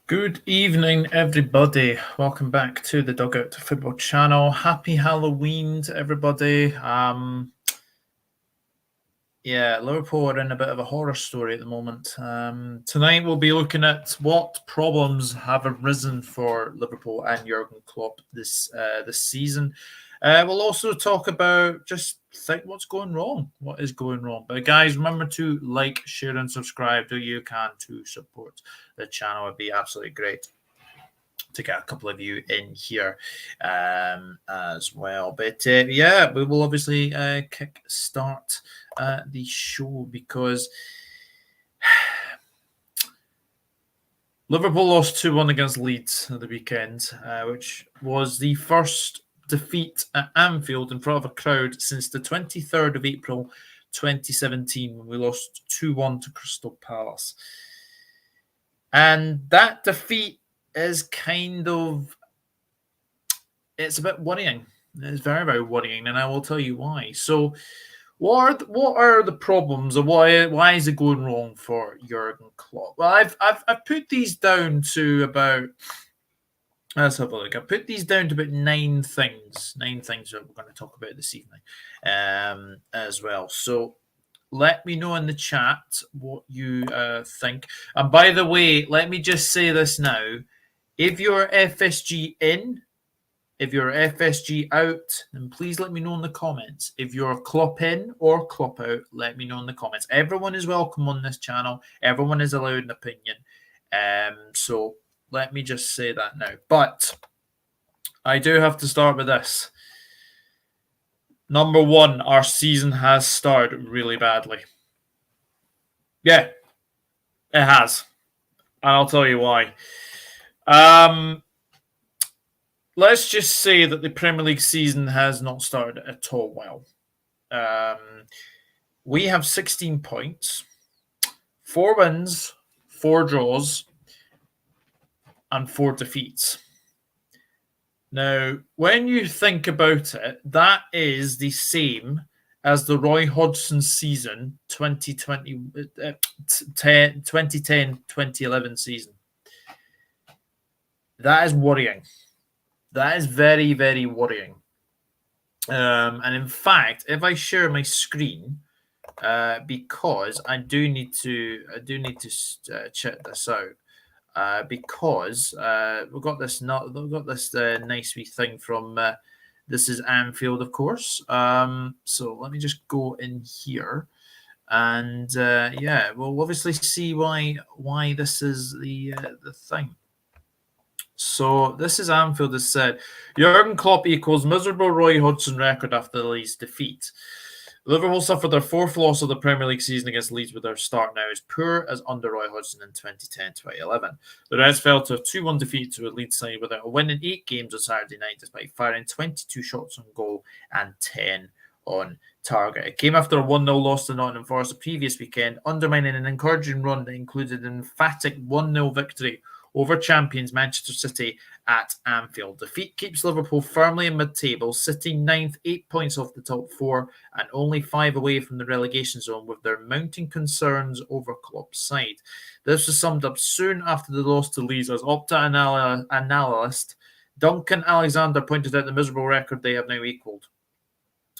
Good evening, everybody. Welcome back to the Dugout Football Channel. Happy Halloween to everybody. Liverpool are in a bit of a horror story at the moment. Tonight we'll be looking at what problems have arisen for Liverpool and Jurgen Klopp this season. We'll also talk about what's going wrong, what is going wrong. But guys, remember to like, share, and subscribe. Do you can to support the channel? It'd be absolutely great to get a couple of you in here as well. But we will obviously kick start the show because Liverpool lost 2-1 against Leeds at the weekend, which was the first defeat at Anfield in front of a crowd since the 23rd of April 2017 when we lost 2-1 to Crystal Palace. And that defeat is it's a bit worrying. It's very, very worrying, and I will tell you why. So, what are the problems, or why is it going wrong for Jurgen Klopp? Well, I've put these down to about. Let's have a look. I put these down to about 9 things. 9 things that we're going to talk about this evening, as well. So, let me know in the chat what you think. And by the way, let me just say this now. If you're FSG in, if you're FSG out, then please let me know in the comments. If you're Klopp in or Klopp out, let me know in the comments. Everyone is welcome on this channel. Everyone is allowed an opinion. So let me just say that now. But I do have to start with this. Number one, our season has started really badly. Yeah, it has. And I'll tell you why. Let's just say that the Premier League season has not started at all well. We have 16 points, 4 wins, 4 draws, and 4 defeats. Now, when you think about it, that is the same as the Roy Hodgson season 2010-2011 season. That is worrying. That is very, very worrying. And in fact, if I share my screen, because I do need to check this out, because we've got this nice wee thing from this is Anfield, of course. So let me just go in here, and we'll obviously see why this is the thing. So this is Anfield has said, Jurgen Klopp equals miserable Roy Hodgson record after the Leeds defeat. Liverpool suffered their 4th loss of the Premier League season against Leeds, with their start now as poor as under Roy Hodgson in 2010-2011. The Reds fell to a 2-1 defeat to a Leeds side without a win in 8 games on Saturday night, despite firing 22 shots on goal and 10 on target. It came after a 1-0 loss to Nottingham Forest the previous weekend, undermining an encouraging run that included an emphatic 1-0 victory over champions Manchester City at Anfield. Defeat keeps Liverpool firmly in mid-table, sitting 9th, 8 points off the top 4, and only 5 away from the relegation zone, with their mounting concerns over Klopp's side. This was summed up soon after the loss to Leeds, as Opta analyst Duncan Alexander pointed out the miserable record they have now equalled.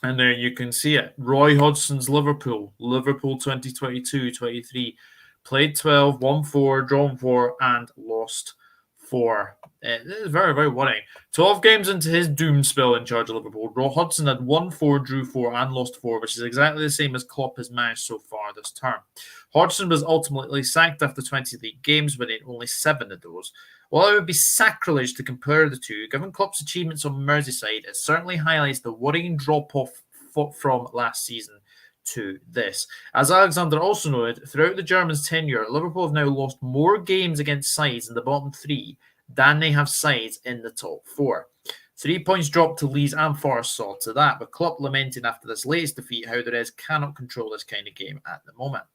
And there you can see it. Roy Hodgson's Liverpool 2022-23. Played 12, won 4, drawn 4, and lost 4. This is very, very worrying. 12 games into his doom spell in charge of Liverpool, Roy Hodgson had won 4, drew 4, and lost 4, which is exactly the same as Klopp has managed so far this term. Hodgson was ultimately sacked after 20 league games, winning only 7 of those. While it would be sacrilege to compare the two, given Klopp's achievements on Merseyside, it certainly highlights the worrying drop-off from last season to this. As Alexander also noted, throughout the Germans' tenure, Liverpool have now lost more games against sides in the bottom 3 than they have sides in the top 4. 3 points dropped to Leeds and Forest saw to that, with Klopp lamenting after this latest defeat how the Reds cannot control this kind of game at the moment.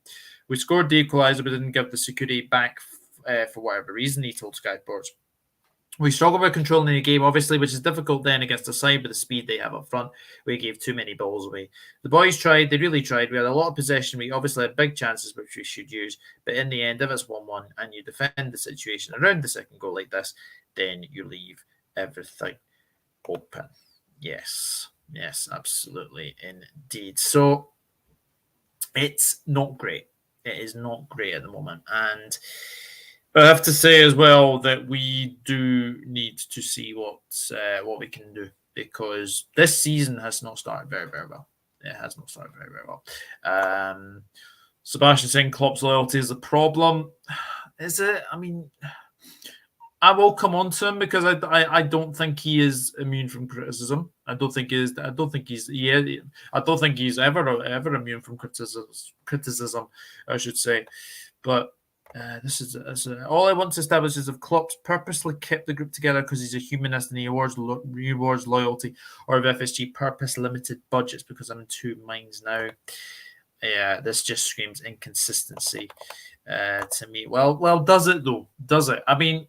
We scored the equaliser but didn't give the security back for whatever reason, he told Sky Sports. We struggle with controlling the game, obviously, which is difficult then against the side with the speed they have up front. We gave too many balls away. The boys tried, they really tried. We had a lot of possession. We obviously had big chances, which we should use. But in the end, if it's 1-1 and you defend the situation around the second goal like this, then you leave everything open. Yes, absolutely, indeed. So it's not great. It is not great at the moment. And I have to say as well that we do need to see what we can do, because this season has not started very, very well. It has not started very, very well. Sebastian saying Klopp's loyalty is a problem. Is it? I mean, I will come on to him because I don't think he is immune from criticism. I don't think he's ever immune from criticism. I should say, but. This is all I want to establish is if Klopp's purposely kept the group together because he's a humanist and he rewards loyalty, or if FSG purpose limited budgets, because I'm in two minds now. Yeah, this just screams inconsistency to me. Well, does it though? Does it? I mean,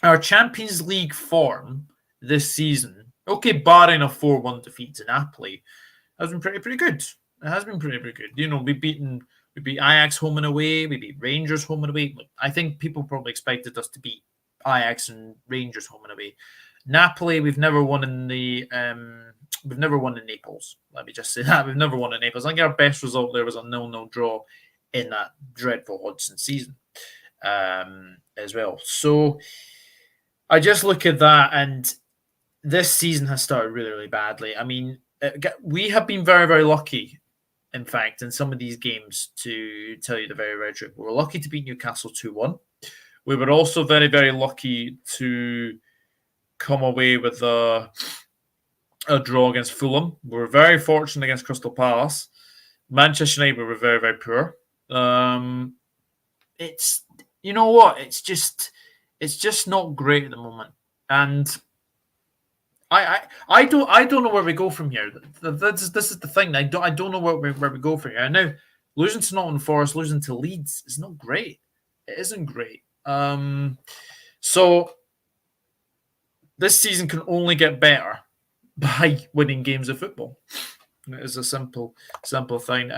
our Champions League form this season, okay, barring a 4-1 defeat to Napoli, has been pretty good. It has been pretty good. You know, we beat Ajax home and away. We beat Rangers home and away. I think people probably expected us to beat Ajax and Rangers home and away. Napoli, we've never won in Naples. Let me just say that we've never won in Naples. I think our best result there was a 0-0 draw in that dreadful Hodgson season as well. So I just look at that, and this season has started really, really badly. I mean, we have been very, very lucky. In fact, in some of these games, to tell you the very, very truth, we were lucky to beat Newcastle 2-1. We were also very, very lucky to come away with a draw against Fulham. We were very fortunate against Crystal Palace. Manchester United were very, very poor. It's, you know what? It's just not great at the moment, and I don't know where we go from here. This is the thing. I don't know where we go from here. Now, losing to Nottingham Forest, losing to Leeds is not great. It isn't great. So this season can only get better by winning games of football. It is a simple thing.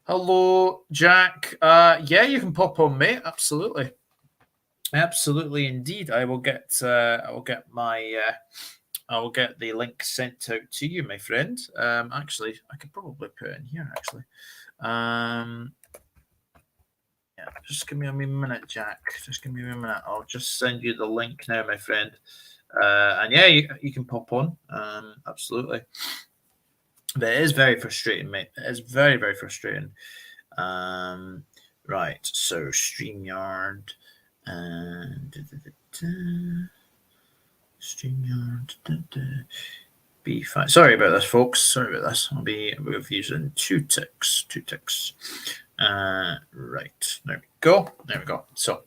Hello, Jack. Yeah, you can pop on, mate. Absolutely indeed. I will get I will get the link sent out to you, my friend. Actually, I could probably put it in here, actually. Yeah, just give me a minute, Jack. Just give me a minute. I'll just send you the link now, my friend. And yeah, you can pop on. Absolutely. But it is very frustrating, mate. It is very, very frustrating. Right, so StreamYard. StreamYard. Be fine. Sorry about this, folks. Sorry about this. I'll be using two ticks. Right. There we go. So,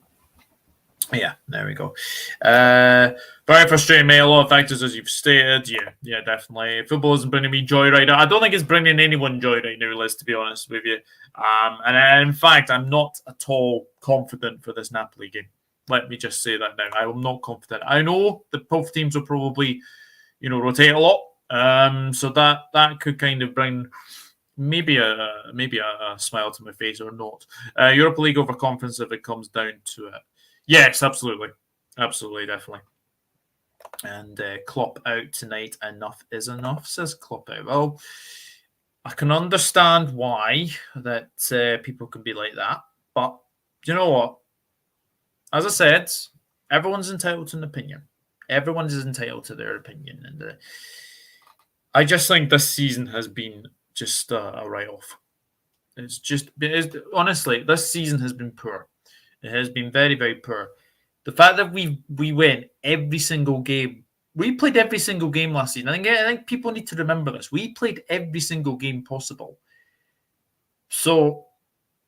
yeah, there we go. Very frustrating, mate. A lot of factors, as you've stated. Yeah, definitely. Football isn't bringing me joy right now. I don't think it's bringing anyone joy right now, Liz, to be honest with you. And in fact, I'm not at all confident for this Napoli game. Let me just say that now. I am not confident. I know the both teams will probably, rotate a lot. So that could kind of bring maybe a smile to my face or not. Europa League over conference if it comes down to it. Yes, absolutely, definitely. And Klopp out tonight. Enough is enough, says Klopp out. Well, I can understand why that people can be like that, but you know what? As I said, everyone's entitled to an opinion. Everyone is entitled to their opinion, and I just think this season has been just a write-off. Honestly, this season has been poor. It has been very, very poor. The fact that we win every single game. We played every single game last season. I think people need to remember this. We played every single game possible. So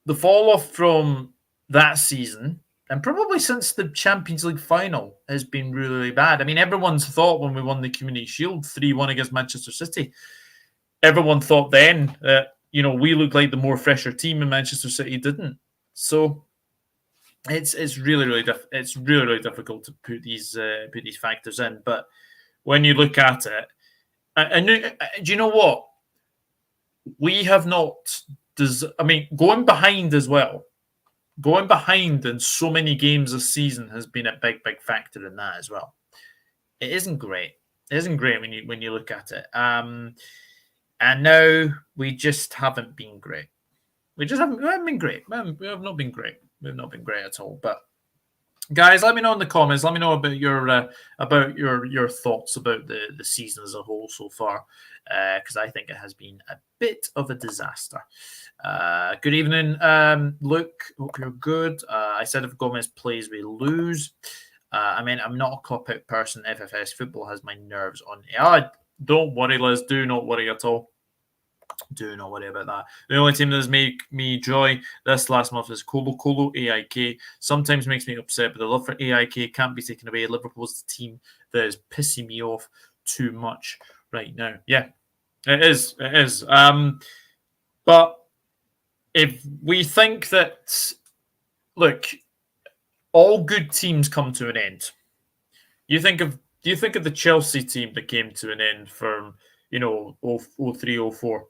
the fall off from that season, and probably since the Champions League final, has been really, really bad. I mean, everyone's thought when we won the Community Shield 3-1 against Manchester City, everyone thought then that, we looked like the more fresher team and Manchester City didn't. So it's really difficult to put these factors in. But when you look at it, and do you know what? We have not. I mean, going behind as well. Going behind in so many games this season has been a big factor in that as well. It isn't great. It isn't great when you look at it. And now we just haven't been great. We haven't been great. We have not been great. We've not been great at all. But guys, let me know in the comments. Let me know about your thoughts about the season as a whole so far, because I think it has been a bit of a disaster. Good evening, Luke. Hope you're good. I said if Gomez plays, we lose. I mean, I'm not a cop-out person. FFS football has my nerves on. Don't worry, Liz. Do not worry at all. Do not worry about that. The only team that has made me joy this last month is Colo Colo AIK. Sometimes makes me upset, but the love for AIK can't be taken away. Liverpool's the team that is pissing me off too much right now. Yeah, it is. It is. But if we think that, look, all good teams come to an end. Do you think of the Chelsea team that came to an end from 03, 04?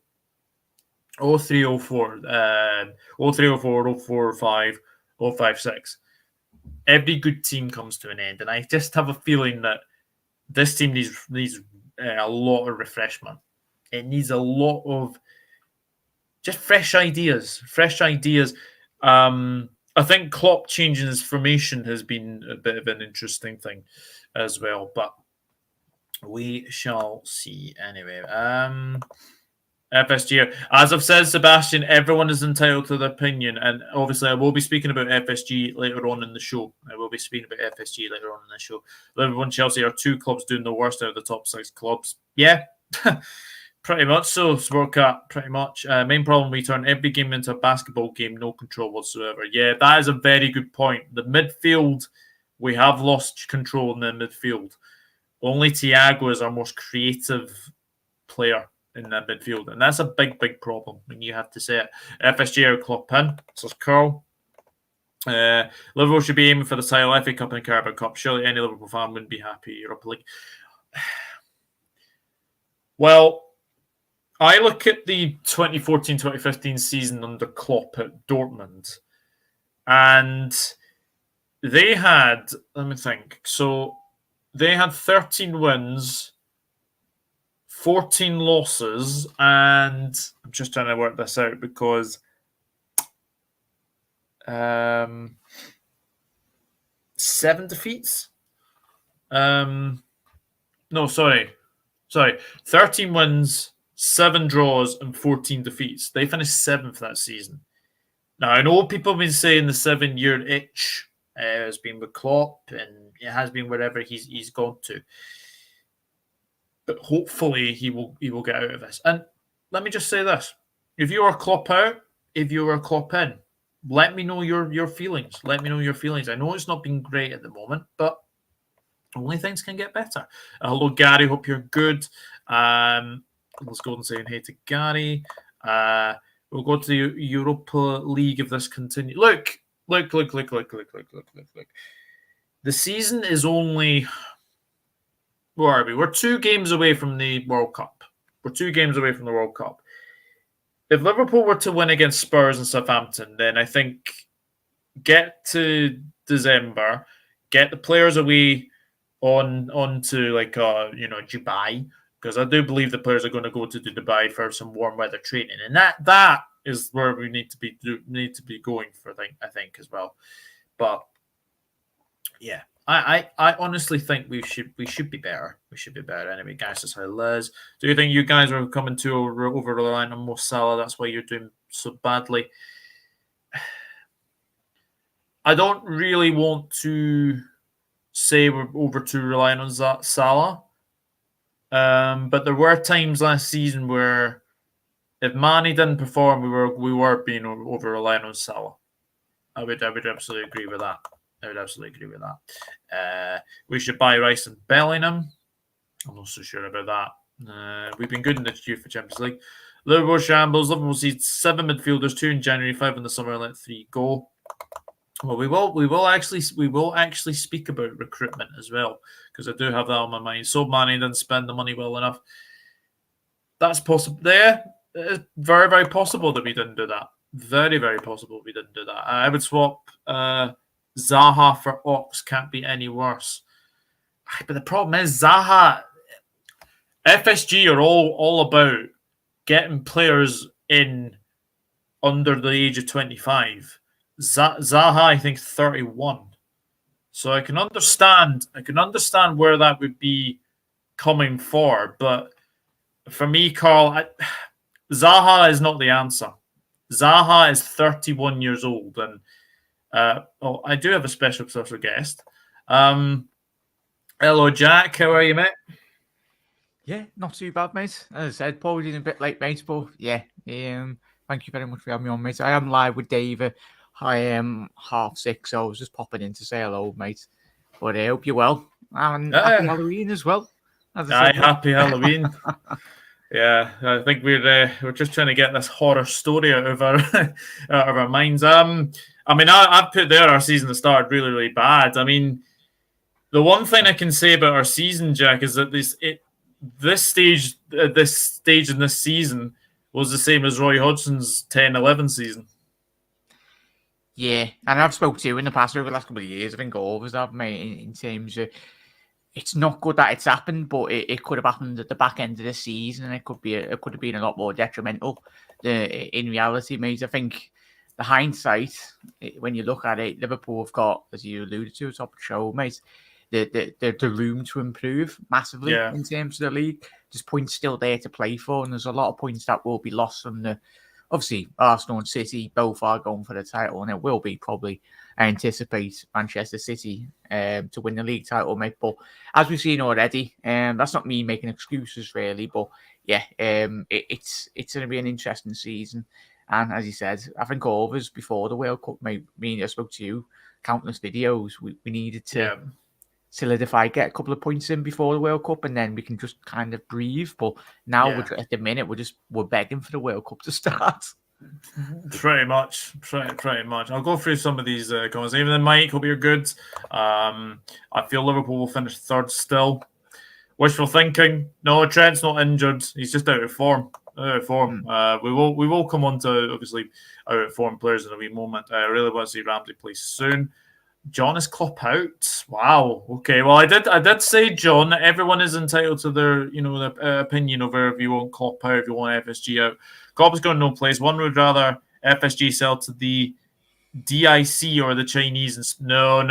03, 04, 03, 04, 04, 05, 05, 06. Every good team comes to an end, and I just have a feeling that this team needs a lot of refreshment. It needs a lot of just fresh ideas. I think Klopp changing his formation has been a bit of an interesting thing as well, but we shall see anyway. FSG, as I've said, Sebastian, everyone is entitled to their opinion, and obviously I will be speaking about FSG later on in the show. Liverpool and Chelsea are two clubs doing the worst out of the top 6 clubs. Yeah, pretty much so, Sportcat, pretty much. Main problem, we turn every game into a basketball game, no control whatsoever. Yeah, that is a very good point. The midfield, we have lost control in the midfield. Only Thiago is our most creative player in that midfield, and that's a big problem when you have to say it. FSG are Klopp in, says Carl. Liverpool should be aiming for the title, FA Cup and Carabao Cup. Surely any Liverpool fan wouldn't be happy Europa League. Well, I look at the 2014-2015 season under Klopp at Dortmund, and they had, let me think, so they had 13 wins, 14 losses, and I'm just trying to work this out because 7 defeats. No, sorry. 13 wins, 7 draws, and 14 defeats. They finished 7th that season. Now, I know people have been saying the 7-year itch has been with Klopp, and it has been wherever he's gone to. But hopefully he will get out of this. And let me just say this: if you are Klopp out, if you are Klopp in, let me know your feelings. Let me know your feelings. I know it's not been great at the moment, but only things can get better. Hello, Gary. Hope you're good. Let's go and say hey to Gary. We'll go to the Europa League if this continues. Look. The season is only. Where are we? We're 2 games away from the World Cup. If Liverpool were to win against Spurs and Southampton, then I think get to December, get the players away on to Dubai, because I do believe the players are going to go to Dubai for some warm weather training, and that is where we need to be going for. I think as well, but yeah. I honestly think we should be better. We should be better. Anyway, guys, that's how Liz. Do you think you guys are coming to over relying on Mo Salah? That's why you're doing so badly. I don't really want to say we're over too reliant on Salah. But there were times last season where if Mane didn't perform, we were being over reliant on Salah. I would absolutely agree with that. We should buy Rice and Bellingham. I'm not so sure about that. We've been good in the queue for Champions League. Liverpool shambles. Liverpool seeds 7 midfielders, 2 in January, 5 in the summer, let 3 go. Well, we will actually speak about recruitment as well, because I do have that on my mind. So Manny didn't spend the money well enough. That's possible. There, it's very, very possible that we didn't do that. Very, very possible we didn't do that. I would swap Zaha for Ox. Can't be any worse. But the problem is Zaha, FSG are all about getting players in under the age of 25. Zaha, I think 31. So I can understand where that would be coming for, but for me, Carl, Zaha is not the answer. Zaha is 31 years old, and I do have a special guest. Hello, Jack. How are you, mate? Yeah, not too bad, mate. As I said, probably a bit late, mate, but yeah. Thank you very much for having me on, mate. I am live with David. I am 6:30, so I was just popping in to say hello, mate. But I hope you're well. And happy Halloween as well. Happy Halloween. Yeah, I think we're just trying to get this horror story out of our out of our minds. I mean, I've put there our season that started really, really bad. I mean, the one thing I can say about our season, Jack, is that this stage in this season was the same as Roy Hodgson's 10-11 season. Yeah, and I've spoke to you in the past over the last couple of years. I think all of us have, mate, in terms of it's not good that it's happened, but it could have happened at the back end of the season, and it could have been a lot more detrimental. In reality, mate, I think the hindsight, when you look at it, Liverpool have got, as you alluded to, top of the show, mate, the room to improve massively in terms of the league. There's points still there to play for, and there's a lot of points that will be lost from the. Obviously, Arsenal and City both are going for the title, and it will be probably. I anticipate Manchester City to win the league title, mate. But as we've seen already, that's not me making excuses, really. But yeah, it's going to be an interesting season. And as you said, I think all of us before the World Cup, mate, I spoke to you, countless videos. We needed to solidify, get a couple of points in before the World Cup, and then we can just kind of breathe. But now at the minute, we're begging for the World Cup to start. Pretty much. I'll go through some of these comments. Even then, Mike, hope you're good. I feel Liverpool will finish third still. Wishful thinking. No, Trent's not injured. He's just out of form. We will come on to obviously out of form players in a wee moment. I really want to see Ramsey play soon. John, is Klopp out? Wow. Okay. Well, I did say, John, that everyone is entitled to their opinion over if you want Klopp out, if you want FSG out. Klopp has got no place. One would rather FSG sell to the DIC or the Chinese. No.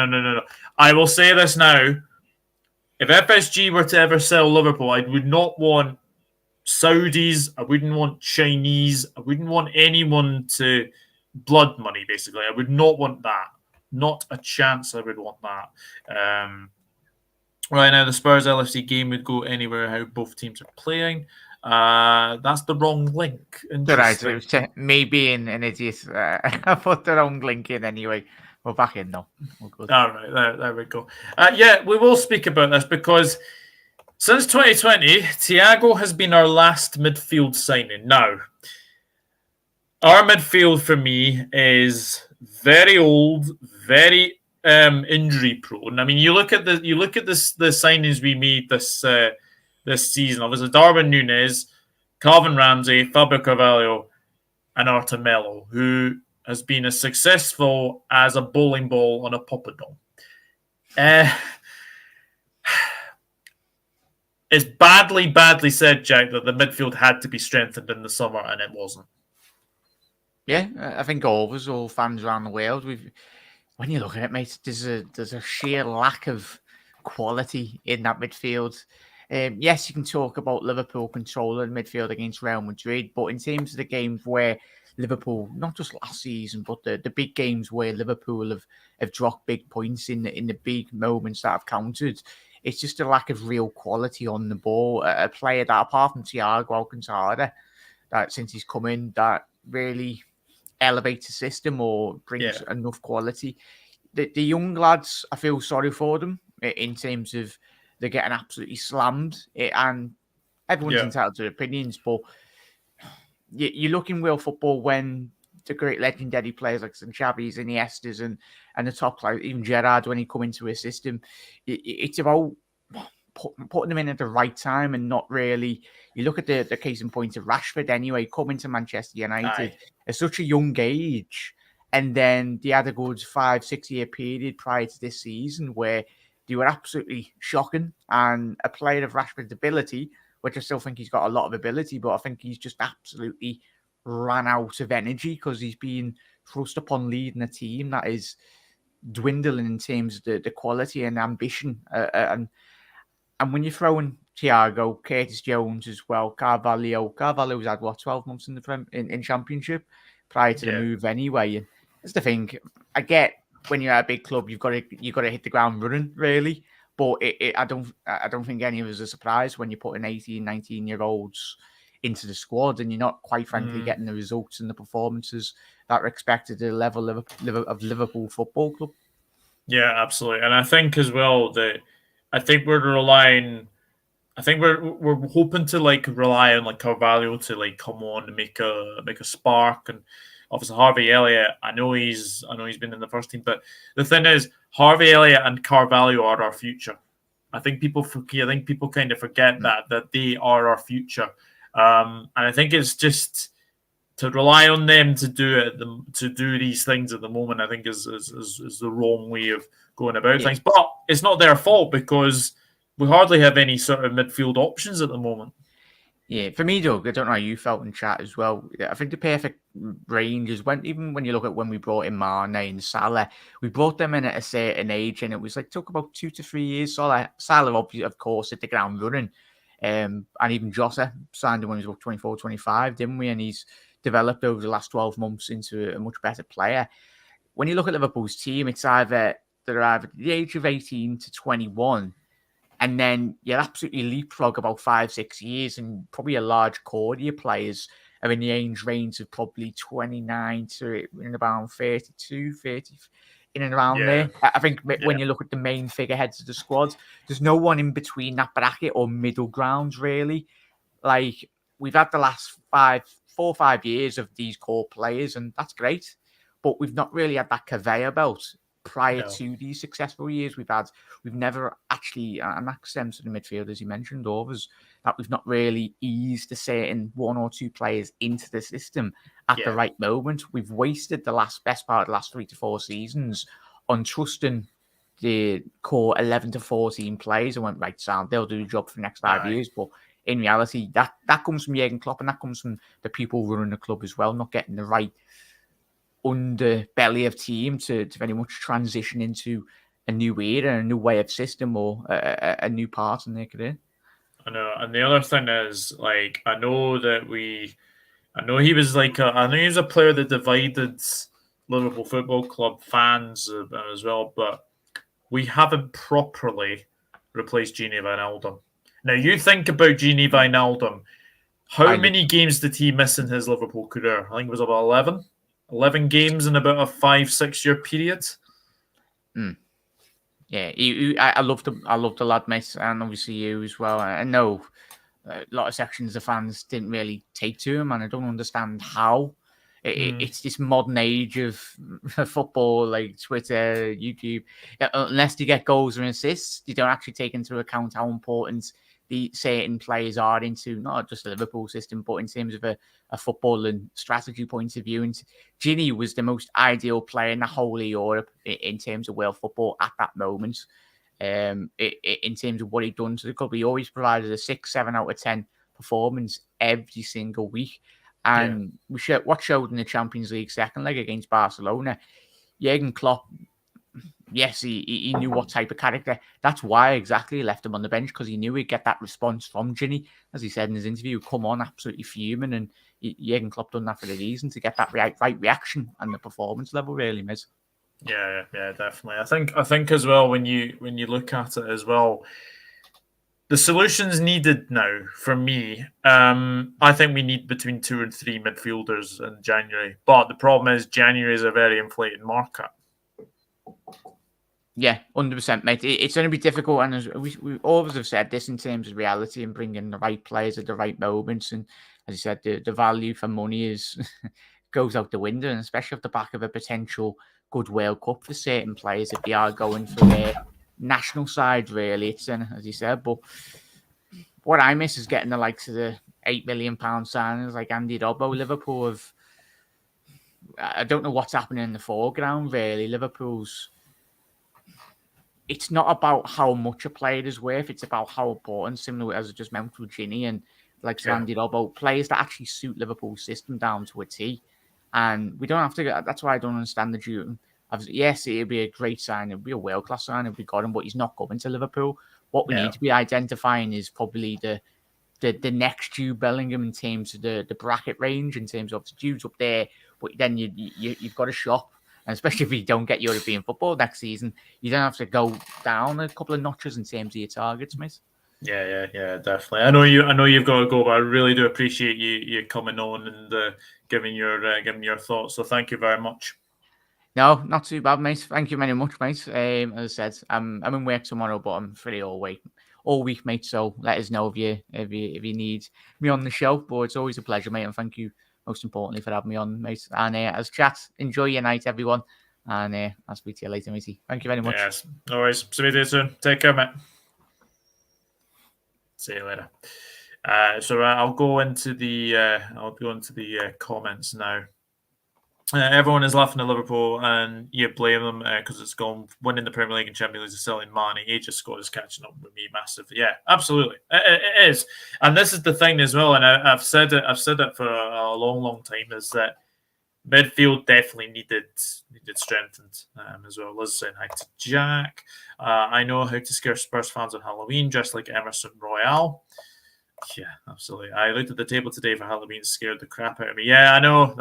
I will say this now. If FSG were to ever sell Liverpool, I would not want Saudis. I wouldn't want Chinese. I wouldn't want anyone to blood money, basically. I would not want that. Not a chance I would want that. Right now, the Spurs LFC game would go anywhere how both teams are playing. That's the wrong link. Right, it was me being an idiot. I put the wrong link in anyway. We're back in now. All right, there we go. Yeah, we will speak about this because since 2020, Thiago has been our last midfield signing. Now, our midfield for me is very old, very injury prone. I mean, you look at the signings we made this season. Obviously, Darwin Núñez, Calvin Ramsey, Fabio Carvalho, and Artur Melo, who has been as successful as a bowling ball on a poppadom. It's badly said, Jack, that the midfield had to be strengthened in the summer, and it wasn't. Yeah, I think all fans around the world, when you look at it, mate, there's a sheer lack of quality in that midfield. Yes, you can talk about Liverpool controlling midfield against Real Madrid, but in terms of the games where Liverpool, not just last season, but the big games where Liverpool have dropped big points in the big moments that have counted, it's just a lack of real quality on the ball. A player that, apart from Thiago Alcantara, that since he's come in, that really elevates the system or brings enough quality. The young lads, I feel sorry for them in terms of they're getting absolutely slammed, and everyone's entitled to their opinions, but you look in real football when the great legendary players like Xavi's, Iniestas, and the top players, even Gerrard when he come into his system. It's about putting them in at the right time and not really. You look at the case in point of Rashford anyway, coming to Manchester United at such a young age, and then they had a good 5-6 year period prior to this season where they were absolutely shocking. And a player of Rashford's ability, which I still think he's got a lot of ability, but I think he's just absolutely ran out of energy because he's been thrust upon leading a team that is dwindling in terms of the quality and ambition. And when you're throwing Thiago, Curtis Jones as well, Carvalho's had what 12 months in the in Championship prior to the move anyway. And that's the thing. I get when you're at a big club, you've got to hit the ground running really. But I don't think any of us are surprised when you're putting 18, 19-year-olds into the squad and you're not quite frankly getting the results and the performances that are expected at the level of Liverpool Football Club. Yeah, absolutely. And I think as well that we're relying. I think we're hoping to like rely on like Carvalho to like come on and make a spark, and obviously Harvey Elliott. I know he's been in the first team, but the thing is, Harvey Elliott and Carvalho are our future. I think people kind of forget that they are our future, and I think it's just to rely on them to do these things at the moment. I think is the wrong way of going about things. But it's not their fault because we hardly have any sort of midfield options at the moment. Yeah, for me, Doug, I don't know how you felt in chat as well. I think the perfect range is even when you look at when we brought in Mane and Salah, we brought them in at a certain age, and it was like took about 2 to 3 years. Salah of course, hit the ground running, and even Jota signed him when he was about 24, 25, didn't we? And he's developed over the last 12 months into a much better player. When you look at Liverpool's team, it's they're either at the age of 18 to 21. And then you'll absolutely leapfrog about 5-6 years, and probably a large core of your players are in the age range of probably 29 to in around 32, 30, in and around there. I think when you look at the main figureheads of the squad, there's no one in between that bracket or middle ground, really. Like, we've had the last 4 or 5 years of these core players, and that's great. But we've not really had that conveyor belt prior to these successful years we've never actually, and that stems to the midfield, as you mentioned, overs, that we've not really eased a certain 1 or 2 players into the system at the right moment. We've wasted the best part of the last 3 to 4 seasons on trusting the core 11 to 14 players and went, right, sound, they'll do the job for the next 5 years. But in reality, that comes from Jurgen Klopp, and that comes from the people running the club as well, not getting the right underbelly of team to very much transition into a new era, a new way of system, or a new part in their career. I know, and the other thing is, like, I know he was a player that divided Liverpool Football Club fans as well, but we haven't properly replaced Gini Wijnaldum. Now, you think about Gini Wijnaldum. How many games did he miss in his Liverpool career? I think it was about 11 games in about a 5-6 year period. Yeah, I loved the lad, mate, and obviously you as well. I know a lot of sections of fans didn't really take to him, and I don't understand how. It's this modern age of football, like Twitter, YouTube. Unless you get goals or assists, you don't actually take into account how important the certain players are into not just the Liverpool system, but in terms of a football and strategy point of view. And Gini was the most ideal player in the whole of Europe in terms of world football at that moment. In terms of what he'd done to the club, he always provided a 6, 7 out of 10 performance every single week. And what showed in the Champions League second leg against Barcelona, Jurgen Klopp, yes, he knew what type of character. That's why exactly he left him on the bench, because he knew he'd get that response from Gini. As he said in his interview, come on, absolutely fuming. And Jurgen Klopp done that for a reason, to get that right reaction and the performance level, really, Miz. Yeah, definitely. I think as well, when you look at it as well, the solutions needed now for me. I think we need between 2 and 3 midfielders in January. But the problem is January is a very inflated market. Yeah, 100%, mate. It's going to be difficult, and as we always have said this in terms of reality and bringing the right players at the right moments. And as you said, the value for money is goes out the window, and especially off the back of a potential good World Cup for certain players if they are going for their national side, really. It's as you said, but what I miss is getting the likes of the £8 million signings like Andy Robbo. Liverpool have, I don't know what's happening in the foreground, really. Liverpool's, it's not about how much a player is worth, it's about how important, similar as I just mentioned with Ginny and like Andy Robbo, players that actually suit Liverpool's system down to a T. And we don't have to, that's why I don't understand the June. Yes, it'd be a great sign, it'd be a world-class sign if we got him, but he's not coming to Liverpool. What we need to be identifying is probably the next Jude Bellingham in terms of the bracket range, in terms of the Jude's up there, but then you've got to shop. And especially if you don't get European football next season, you don't have to go down a couple of notches in terms of your targets, mate. Yeah, definitely. I know you've got to go, but I really do appreciate you coming on and giving your thoughts. So thank you very much. No, not too bad, mate. Thank you very much, mate. As I said, I'm in work tomorrow, but I'm free all week, mate. So let us know if you need me on the show. But it's always a pleasure, mate. And thank you most importantly for having me on, mate. And as chat, enjoy your night, everyone. And I'll speak to you later, matey. Thank you very much. Yes, no worries. See you soon. Take care, mate. See you later. So I'll go into the comments now. Everyone is laughing at Liverpool, and you blame them because it's gone winning the Premier League and Champions League is selling money. Age's squad is catching up with me massively. Yeah, absolutely, it is. And this is the thing as well. And I've said it for a long time. Is that midfield definitely needed strengthened as well. Liz saying hi to Jack. I know how to scare Spurs fans on Halloween, just like Emerson Royale. Yeah, absolutely. I looked at the table today for Halloween, scared the crap out of me. Yeah, I know.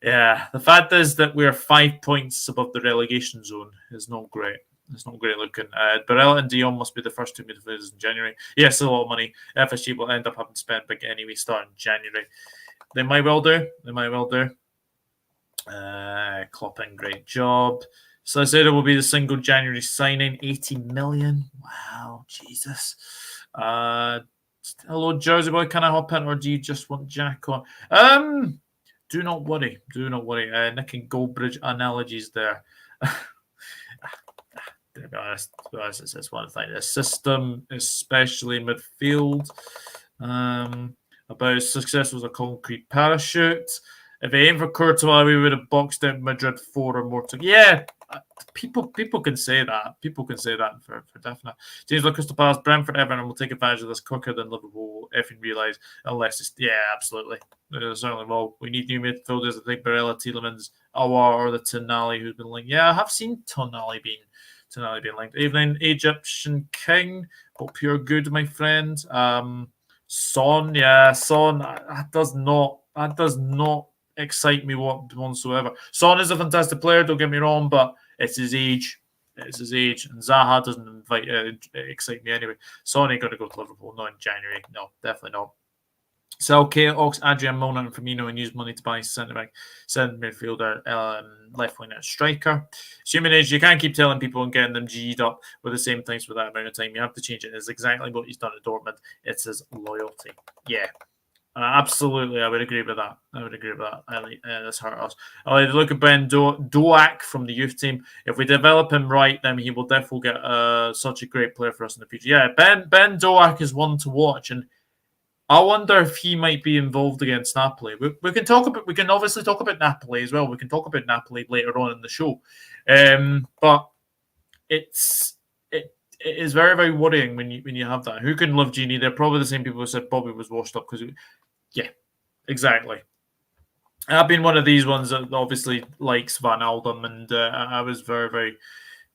Yeah, the fact is that we're 5 points above the relegation zone is not great. It's not great looking. Barella and Dion must be the first two midfielders in January. Yes, a lot of money. FSG will end up having to spend big anyway starting January. They might well do. Klopp in, great job. So I said it will be the single January signing, 80 million. Wow, Jesus. Hello, Jersey boy. Can I hop in, or do you just want Jack on? Do not worry. Nick and Goldbridge analogies there. To be honest, it's one thing. The system, especially midfield, about success was a concrete parachute. If they aim for Courtois, we would have boxed out Madrid 4 or more. Yeah, people can say that. People can say that for definite. James look Crystal Palace, Brentford, Everton will take advantage of this quicker than Liverpool effing realise. Unless it's absolutely. Certainly will. We need new midfielders. I think Barella, Tielemans, Awar, or the Tonali who's been linked. Yeah, I have seen Tonali being linked. Evening, Egyptian King, but pure good, my friend. Son, that does not excite me whatsoever. Son is a fantastic player, don't get me wrong, but it's his age. And Zaha doesn't excite me anyway. Son ain't going to go to Liverpool, not in January. No, definitely not. Sell Ox, Adrian Mona, and Firmino and use money to buy centre midfielder, left winger, striker. Human age, you can't keep telling people and getting them G'd up with the same things for that amount of time. You have to change it. It's exactly what he's done at Dortmund. It's his loyalty. Yeah. Absolutely, I would agree with that. That's hurt us. I like to look at Ben Doak from the youth team. If we develop him right, then he will definitely get such a great player for us in the future. Yeah, Ben Doak is one to watch, and I wonder if he might be involved against Napoli. We can obviously talk about Napoli as well. We can talk about Napoli later on in the show, but it is very, very worrying when you have that. Who can love Genie? They're probably the same people who said Bobby was washed up because, yeah, exactly. I've been one of these ones that obviously likes Van Aldum, and I was very, very,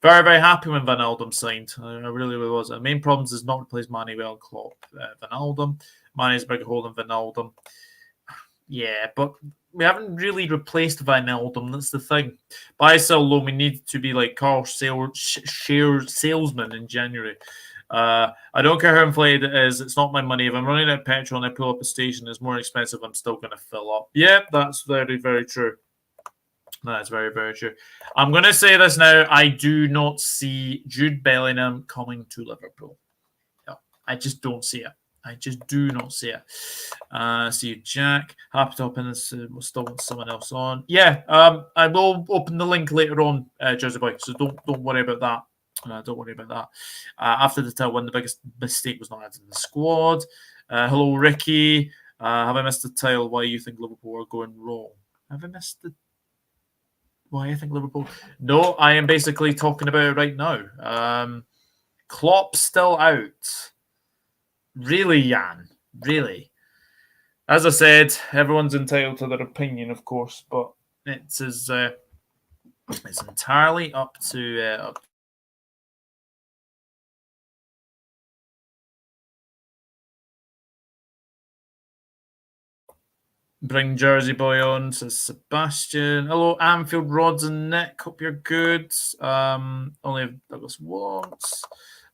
very, very happy when Van Aldum signed. I really was. The main problems is not replace Manny well and Klopp. Van Aldum. Manny's a big hole in Van Aldum. Yeah, but we haven't really replaced Van Aldum. That's the thing. Buy, sell, loan. We need to be like Carl share salesman in January. I don't care how inflated it is. It's not my money. If I'm running out of petrol and I pull up a station that's more expensive, I'm still going to fill up. Yeah, that's very, very true. That's very, very true. I'm going to say this now. I do not see Jude Bellingham coming to Liverpool. No, I just don't see it. I just do not see it. See you, Jack. Happy to open this. We'll still want someone else on. Yeah, I will open the link later on, Jersey Boy. So don't worry about that. Don't worry about that. After the title win, the biggest mistake was not adding the squad. Hello, Ricky. Have I missed the title? Why you think Liverpool are going wrong? Have I missed the why I think Liverpool? No, I am basically talking about it right now. Klopp's still out. Really, Jan? Really? As I said, everyone's entitled to their opinion, of course, but it's entirely up to Bring Jersey Boy on, says Sebastian. Hello, Anfield, Rods and Nick. Hope you're good. Only if Douglas wants.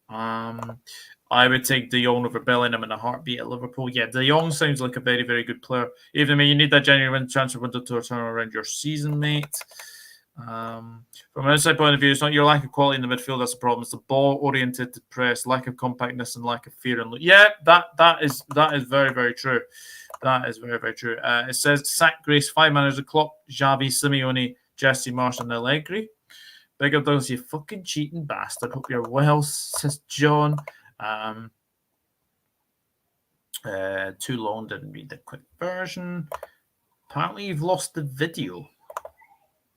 I would take De Jong over Bellingham in a heartbeat at Liverpool. Yeah, De Jong sounds like a very, very good player. Even you need that genuine transfer window to turn around your season, mate. From an outside point of view, it's not your lack of quality in the midfield that's the problem. It's the ball-oriented press, lack of compactness, and lack of fear. And yeah, that is very, very true. That is very, very true. It says sack Grace, 5 managers of Klopp, Xavi, Simeone, Jesse Marsh, and Allegri. Big up, Douglas, you fucking cheating bastard. Hope you're well, says John. Too long, didn't read the quick version. Apparently, you've lost the video.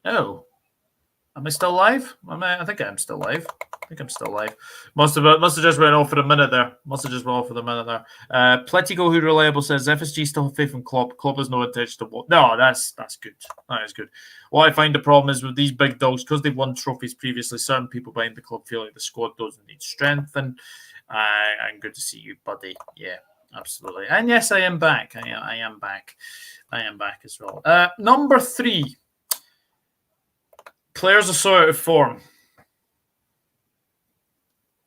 Oh. Am I still live? I think I'm still live. Must have just went off for a minute there. Pletico, who reliable, says FSG still have faith in Klopp. Klopp has no intention to. No, that's good. That is good. What I find the problem is with these big dogs, because they've won trophies previously, certain people behind the club feel like the squad doesn't need strength. And good to see you, buddy. Yeah, absolutely. And yes, I am back. I am back as well. Number 3. Players are so out of form.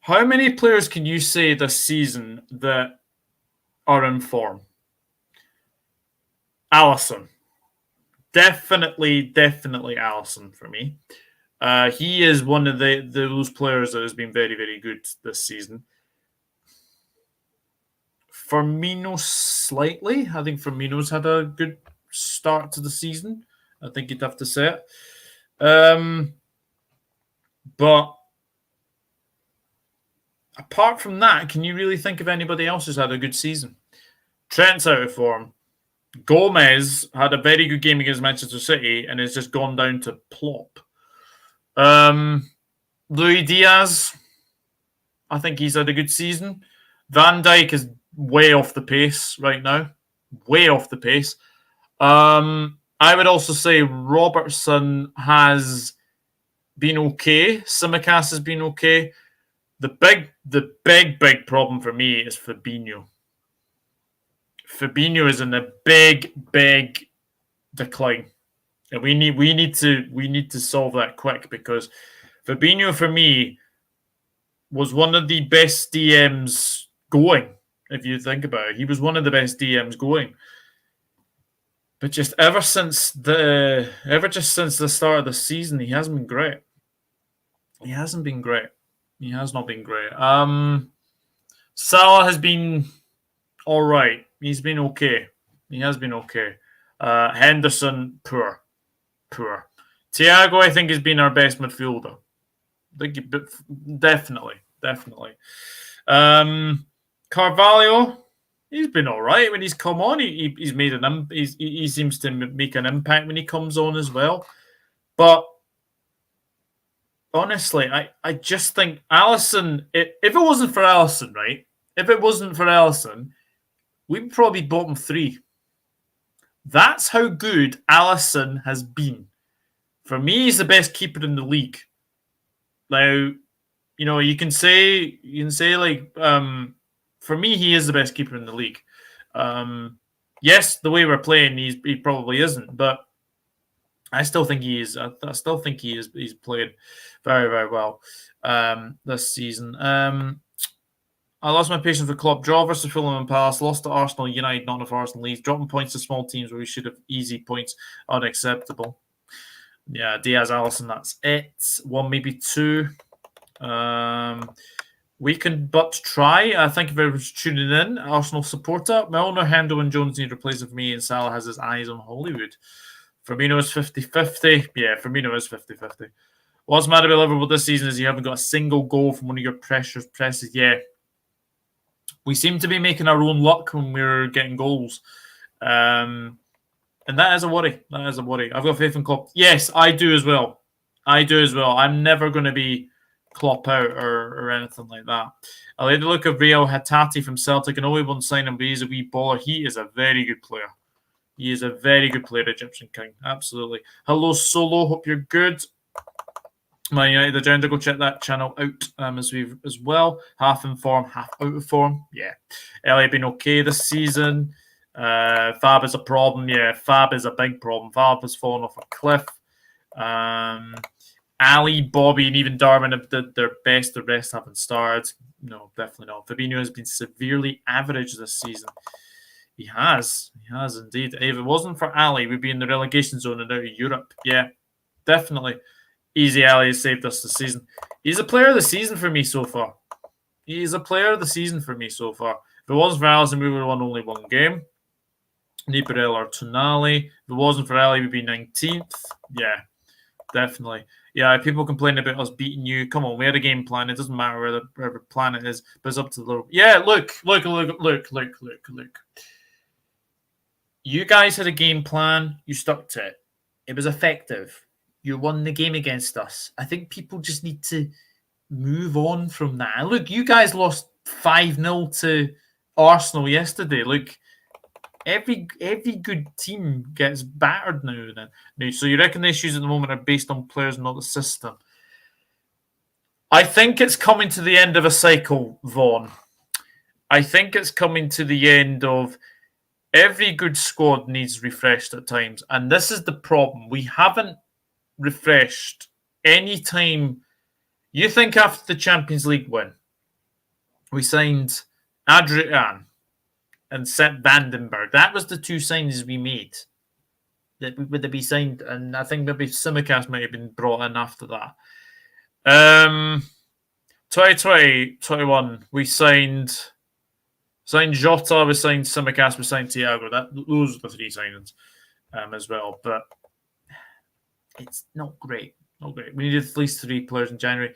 How many players can you say this season that are in form? Alisson. Definitely Alisson for me. He is one of those players that has been very, very good this season. Firmino slightly. I think Firmino's had a good start to the season. I think you'd have to say it. But apart from that, can you really think of anybody else who's had a good season? Trent's out of form. Gomez had a very good game against Manchester City and has just gone down to plop. Luis Diaz, I think he's had a good season. Van Dijk is way off the pace right now. Way off the pace. I would also say Robertson has been okay. Tsimikas has been okay. The big problem for me is Fabinho. Fabinho is in a big decline, and we need to solve that quick, because Fabinho for me was one of the best DMs going. If you think about it, he was one of the best DMs going. But just ever since the start of the season, he hasn't been great. He has not been great. Salah has been all right. He's been okay. He has been okay. Henderson, poor. Thiago, I think, has been our best midfielder. Definitely. Carvalho, he's been all right when he's come on. He's made he seems to make an impact when he comes on as well. But honestly, I just think Alisson, if it wasn't for Alisson, right? If it wasn't for Alisson, we'd probably bottom 3. That's how good Alisson has been. For me, he's the best keeper in the league. Now, you can say like, for me, he is the best keeper in the league. Yes, the way we're playing, he probably isn't, but I still think he is. I still think he's played very, very well this season. I lost my patience for Klopp. Draw versus Fulham and Palace. Lost to Arsenal, United, not enough Arsenal, Leeds. Dropping points to small teams where we should have easy points. Unacceptable. Yeah, Diaz, Alisson, that's it. 1, maybe 2. We can but try. Thank you very much for tuning in, Arsenal supporter. Milner, Hendo and Jones need replacing for me, and Salah has his eyes on Hollywood. Firmino is 50-50. Yeah, Firmino is 50-50. What's mad about Liverpool this season is you haven't got a single goal from one of your presses. Yeah, we seem to be making our own luck when we're getting goals. And that is a worry. That is a worry. I've got faith in Klopp. Yes, I do as well. I'm never going to be Klopp out or anything like that. I like the look of Real Hattati from Celtic. I know we won't sign him, but he's a wee baller. He is a very good player. He is a very good player, Egyptian King. Absolutely. Hello, Solo. Hope you're good. Man United agenda, go check that channel out as well. Half in form, half out of form. Yeah. Elliot been okay this season. Fab is a problem. Yeah, Fab is a big problem. Fab has fallen off a cliff. Ali, Bobby, and even Darwin have did their best. The rest haven't started. No, definitely not. Fabinho has been severely average this season. He has indeed. If it wasn't for Ali, we'd be in the relegation zone and out of Europe. Yeah, definitely. Easy Ali has saved us this season. He's a player of the season for me so far. If it wasn't for Alisson, we would have won only one game. Niparel or Tonali. If it wasn't for Ali, we'd be 19th. Yeah, definitely. Yeah, people complain about us beating you. Come on, we had a game plan. It doesn't matter where the planet is, but it's up to the Lord. Yeah, look. You guys had a game plan. You stuck to it. It was effective. You won the game against us. I think people just need to move on from that. And look, you guys lost 5-0 to Arsenal yesterday. Look, every good team gets battered now. So you reckon the issues at the moment are based on players, not the system? I think it's coming to the end of a cycle, Vaughn. I think it's coming to the end of every good squad needs refreshed at times. And this is the problem. We haven't refreshed any time. You think after the Champions League win, we signed Adrian and Sepp Vandenberg. That was the two signings we made that would be signed, and I think maybe Simicast might have been brought in after that. 2020-21, we signed Jota, we signed Simicast, we signed Thiago. Those are the three signings as well, but it's not great. We needed at least 3 players in January.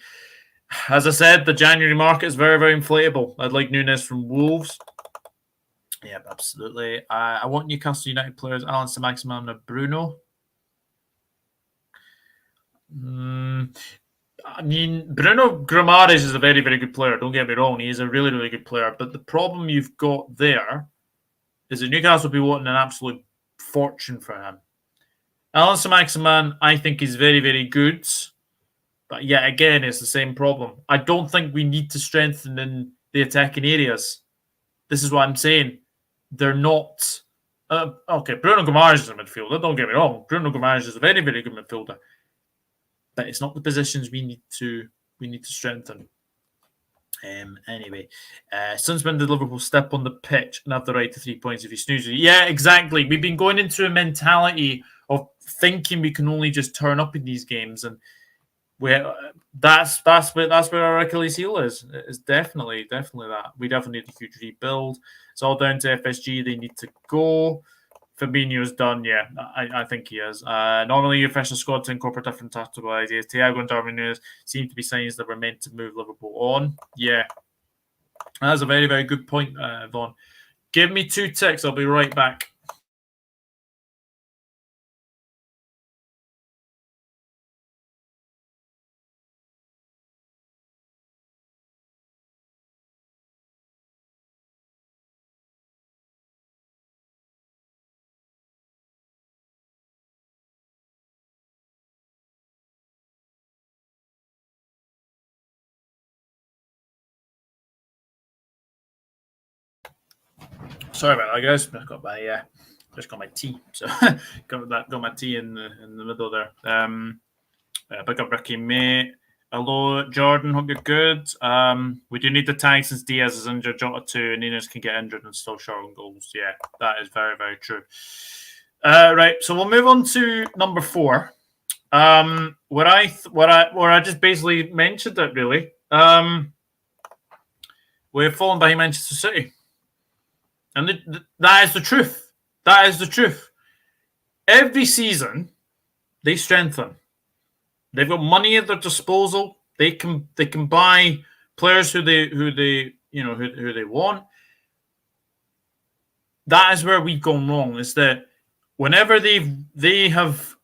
As I said, the January market is very, very inflatable. I'd like Nunes from Wolves. Yeah, absolutely. I want Newcastle United players, Alan Saint-Maximin and Bruno. I mean, Bruno Guimaraes is a very, very good player. Don't get me wrong. He is a really, really good player. But the problem you've got there is that Newcastle will be wanting an absolute fortune for him. Alan Saint-Maximin, I think, is very, very good. But yet again, it's the same problem. I don't think we need to strengthen in the attacking areas. This is what I'm saying. They're not... okay, Bruno Guimaraes is a midfielder. Don't get me wrong. Bruno Guimaraes is a very, very good midfielder. But it's not the positions we need to strengthen. Anyway, since when did Liverpool step on the pitch and have the right to 3 points if you snooze? Yeah, exactly. We've been going into a mentality of thinking we can only just turn up in these games, and that's where our Achilles heel is. It's definitely that. We definitely need a huge rebuild. It's all down to FSG. They need to go. Fabinho's done, yeah. I think he is. Normally, you refresh the squad to incorporate different tactical ideas. Thiago and Darwin Nunes seem to be signs that were meant to move Liverpool on. Yeah. That's a very, very good point, Vaughn. Give me 2 ticks. I'll be right back. Sorry about that, guys. I got my just got my tea, so got my tea in the middle there. Pick up Ricky, mate. Hello, Jordan. Hope you're good. We do need the tag since Diaz is injured. Jota too, and Nunes can get injured and still short on goals. Yeah, that is very, very true. Right, so we'll move on to number 4. Where I just basically mentioned it really. we've fallen behind Manchester City. And that is the truth. That is the truth. Every season, they strengthen. They've got money at their disposal. They can buy players who they want. That is where we've gone wrong. Is that whenever they have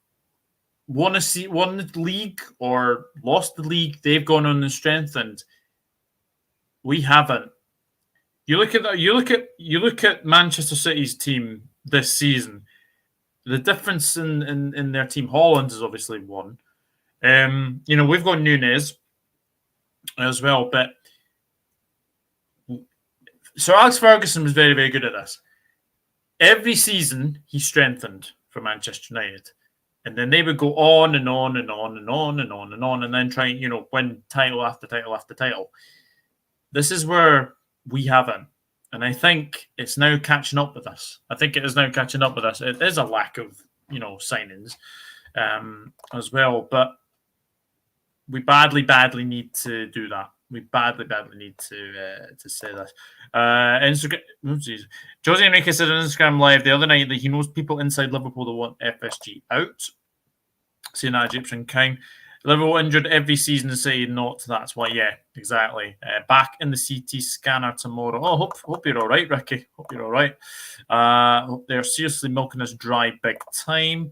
won the league or lost the league, they've gone on and strengthened. We haven't. You look at Manchester City's team this season. The difference in their team, Holland is obviously one. We've got Nunez as well, but Sir Alex Ferguson was very, very good at this. Every season, he strengthened for Manchester United. And then they would go on and on and on and on and on and on and then try, win title after title after title. This is where we haven't. And I think it's now catching up with us. I think it is now catching up with us. It is a lack of, signings as well. But we badly need to do that. We badly need to say this. Instagram. Jose Enrique said on Instagram Live the other night that he knows people inside Liverpool that want FSG out. Seeing that Egyptian King. Liverpool injured every season and say not. That's why, yeah, exactly. Back in the CT scanner tomorrow. Oh, hope you're all right, Ricky. Hope you're all right. Hope they're seriously milking us dry big time.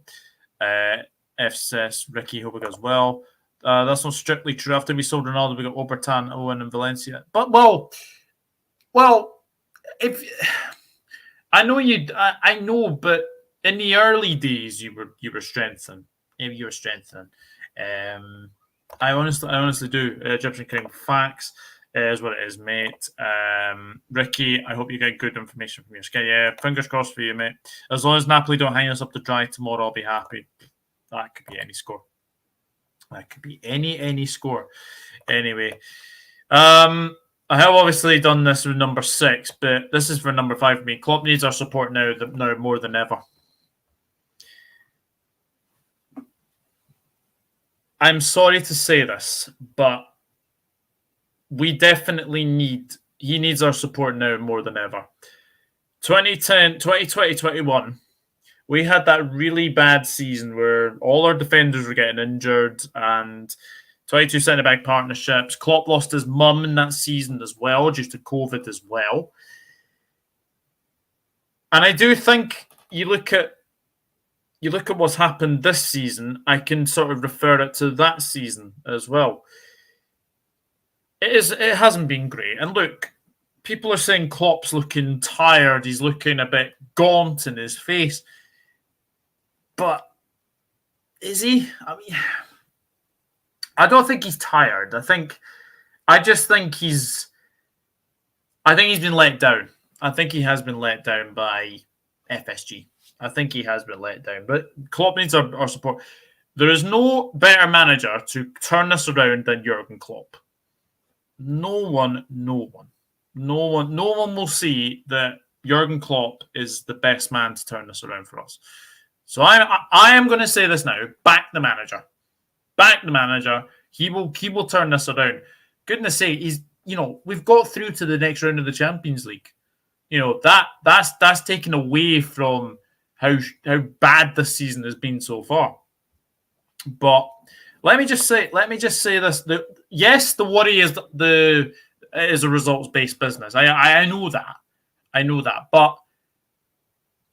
F says Ricky, hope it goes well. That's not strictly true. After we sold Ronaldo, we got Obertan, Owen, and Valencia. But well, if I know I know, but in the early days, you were strengthening. Maybe you were strengthening. I honestly do. Egyptian King facts is what it is, mate. Ricky, I hope you get good information from your skin. Yeah, fingers crossed for you, mate. As long as Napoli don't hang us up to dry tomorrow, I'll be happy. That could be any score. That could be any score. Anyway, I have obviously done this with number 6, but this is for number 5 for me. Klopp needs our support now more than ever. I'm sorry to say this, but we definitely he needs our support now more than ever. 2020, 21. We had that really bad season where all our defenders were getting injured and 22 centre-back partnerships. Klopp lost his mum in that season as well, due to COVID as well. And I do think you look at what's happened this season, I can sort of refer it to that season as well. It hasn't been great. And look, people are saying Klopp's looking tired. He's looking a bit gaunt in his face. But is he? I mean, I don't think he's tired. I just think he's been let down. I think he has been let down by FSG. I think he has been let down. But Klopp needs our support. There is no better manager to turn this around than Jurgen Klopp. No one will see that Jurgen Klopp is the best man to turn this around for us. So I am going to say this now. Back the manager. Back the manager. He will turn this around. Goodness sake, we've got through to the next round of the Champions League. That's taken away from how bad this season has been so far. But let me just say this. Yes, the worry is a results-based business. I know that. But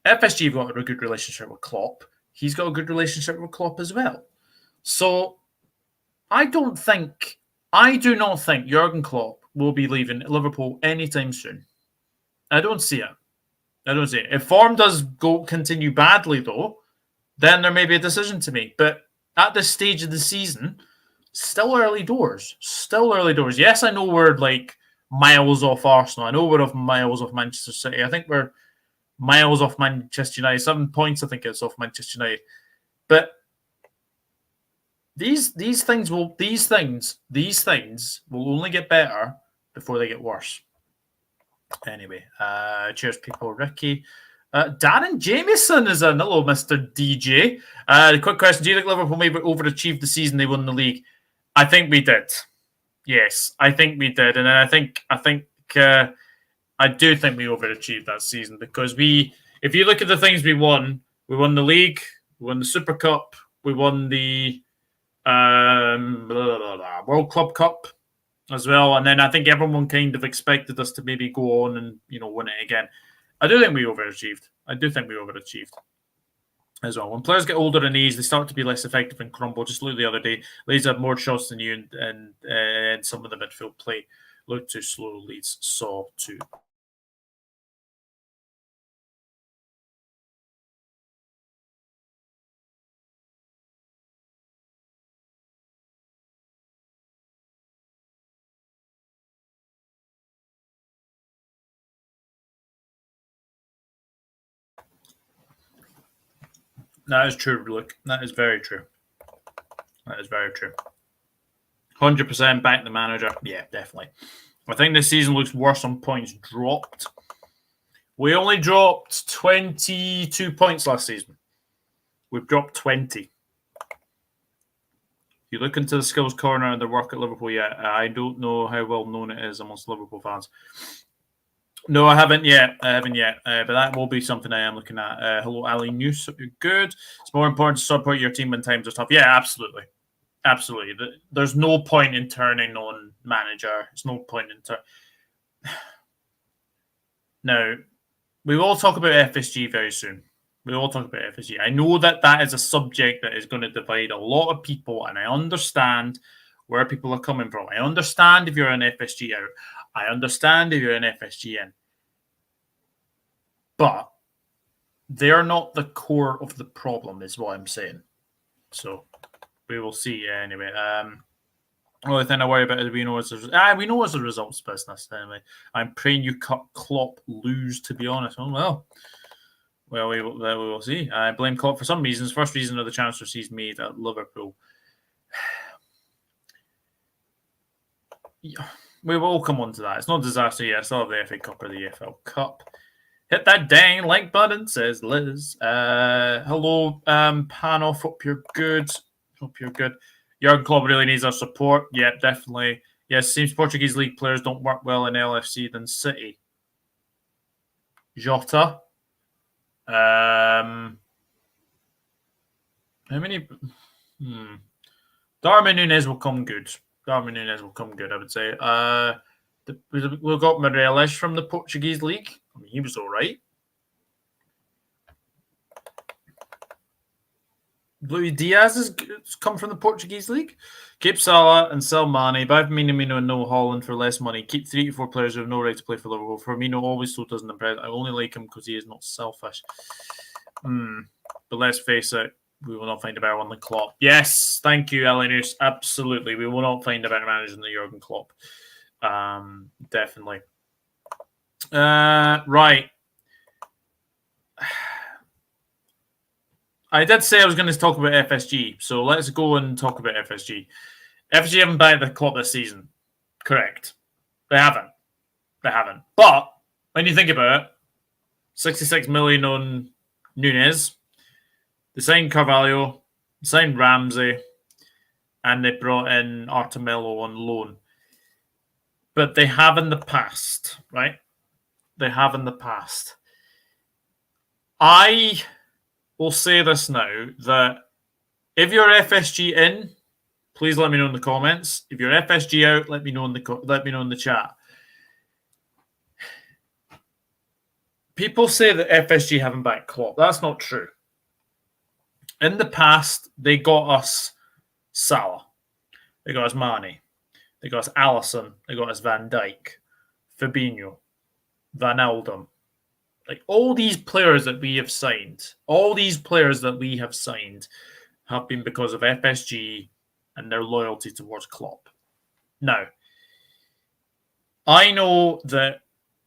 FSG have got a good relationship with Klopp. He's got a good relationship with Klopp as well. So I do not think Jurgen Klopp will be leaving Liverpool anytime soon. I don't see it. If form does continue badly, though, then there may be a decision to make. But at this stage of the season, still early doors. Yes, I know we're like miles off Arsenal. I know we're miles off Manchester City. I think we're miles off Manchester United. 7 points, I think it's off Manchester United. But these things will only get better before they get worse. Anyway, cheers, people. Ricky. Darren Jameson is in. Hello, Mr. DJ. Quick question. Do you think Liverpool maybe overachieved the season they won the league? I think we did. Yes, I think we did. And then I think I do think we overachieved that season because if you look at the things we won the league, we won the Super Cup, we won the World Club Cup as well, and then I think everyone kind of expected us to maybe go on and win it again. I do think we overachieved. As well. When players get older and age, they start to be less effective and crumble. Just look the other day, Leeds had more shots than you, and some of the midfield play looked too slow. Leeds saw too. That is true, Luke. That is very true. 100% back the manager. Yeah, definitely. I think this season looks worse on points dropped. We only dropped 22 points last season. We've dropped 20. If you look into the skills corner and their work at Liverpool yet, I don't know how well known it is amongst Liverpool fans. No, I haven't yet. But that will be something I am looking at. Hello, Ali News. Good. It's more important to support your team when times are tough. Yeah, absolutely. There's no point in turning on manager. There's no point in Now, we will talk about FSG very soon. I know that is a subject that is going to divide a lot of people, and I understand where people are coming from. I understand if you're an FSG out. I understand if you're an FSG in. But they're not the core of the problem, is what I'm saying. So we will see anyway. Only thing I worry about is we know it's a results business anyway. I'm praying you cut Klopp lose, to be honest. Oh well, we will see. I blame Klopp for some reasons. First reason of the transfers he's made at Liverpool. Yeah, we will come on to that. It's not a disaster yet. I still have the FA Cup or the EFL Cup. Hit that dang like button, says Liz. Hello, Panoff. Hope you're good. Jurgen Klopp really needs our support. Yeah, definitely. Yes, seems Portuguese league players don't work well in LFC than City. Jota. How many? Darwin Núñez will come good. I would say. We've got Morelos from the Portuguese league. I mean, he was all right. Luis Diaz has come from the Portuguese league. Keep Salah and sell Mane. Buy Firmino and no Holland for less money. Keep 3 to 4 players who have no right to play for Liverpool. Firmino always so doesn't impress. I only like him because he is not selfish. But let's face it, we will not find a better one than Klopp. Yes, thank you, Elinus. Absolutely, we will not find a better manager than Jurgen Klopp. Definitely. Right. I did say I was going to talk about FSG, so let's go and talk about FSG. FSG haven't backed the Klopp this season. Correct. They haven't. But when you think about it, 66 million on Núñez, they signed Carvalho, they signed Ramsey, and they brought in Artemelo on loan. But they have in the past, right? I will say this now, that if you're FSG in, please let me know in the comments. If you're FSG out, let me know in the chat. People say that FSG haven't backed Klopp. That's not true. In the past, they got us Salah. They got us Mane. They got us Alisson. They got us Van Dijk, Fabinho, Wijnaldum. Like all these players that we have signed, have been because of FSG and their loyalty towards Klopp. Now, I know that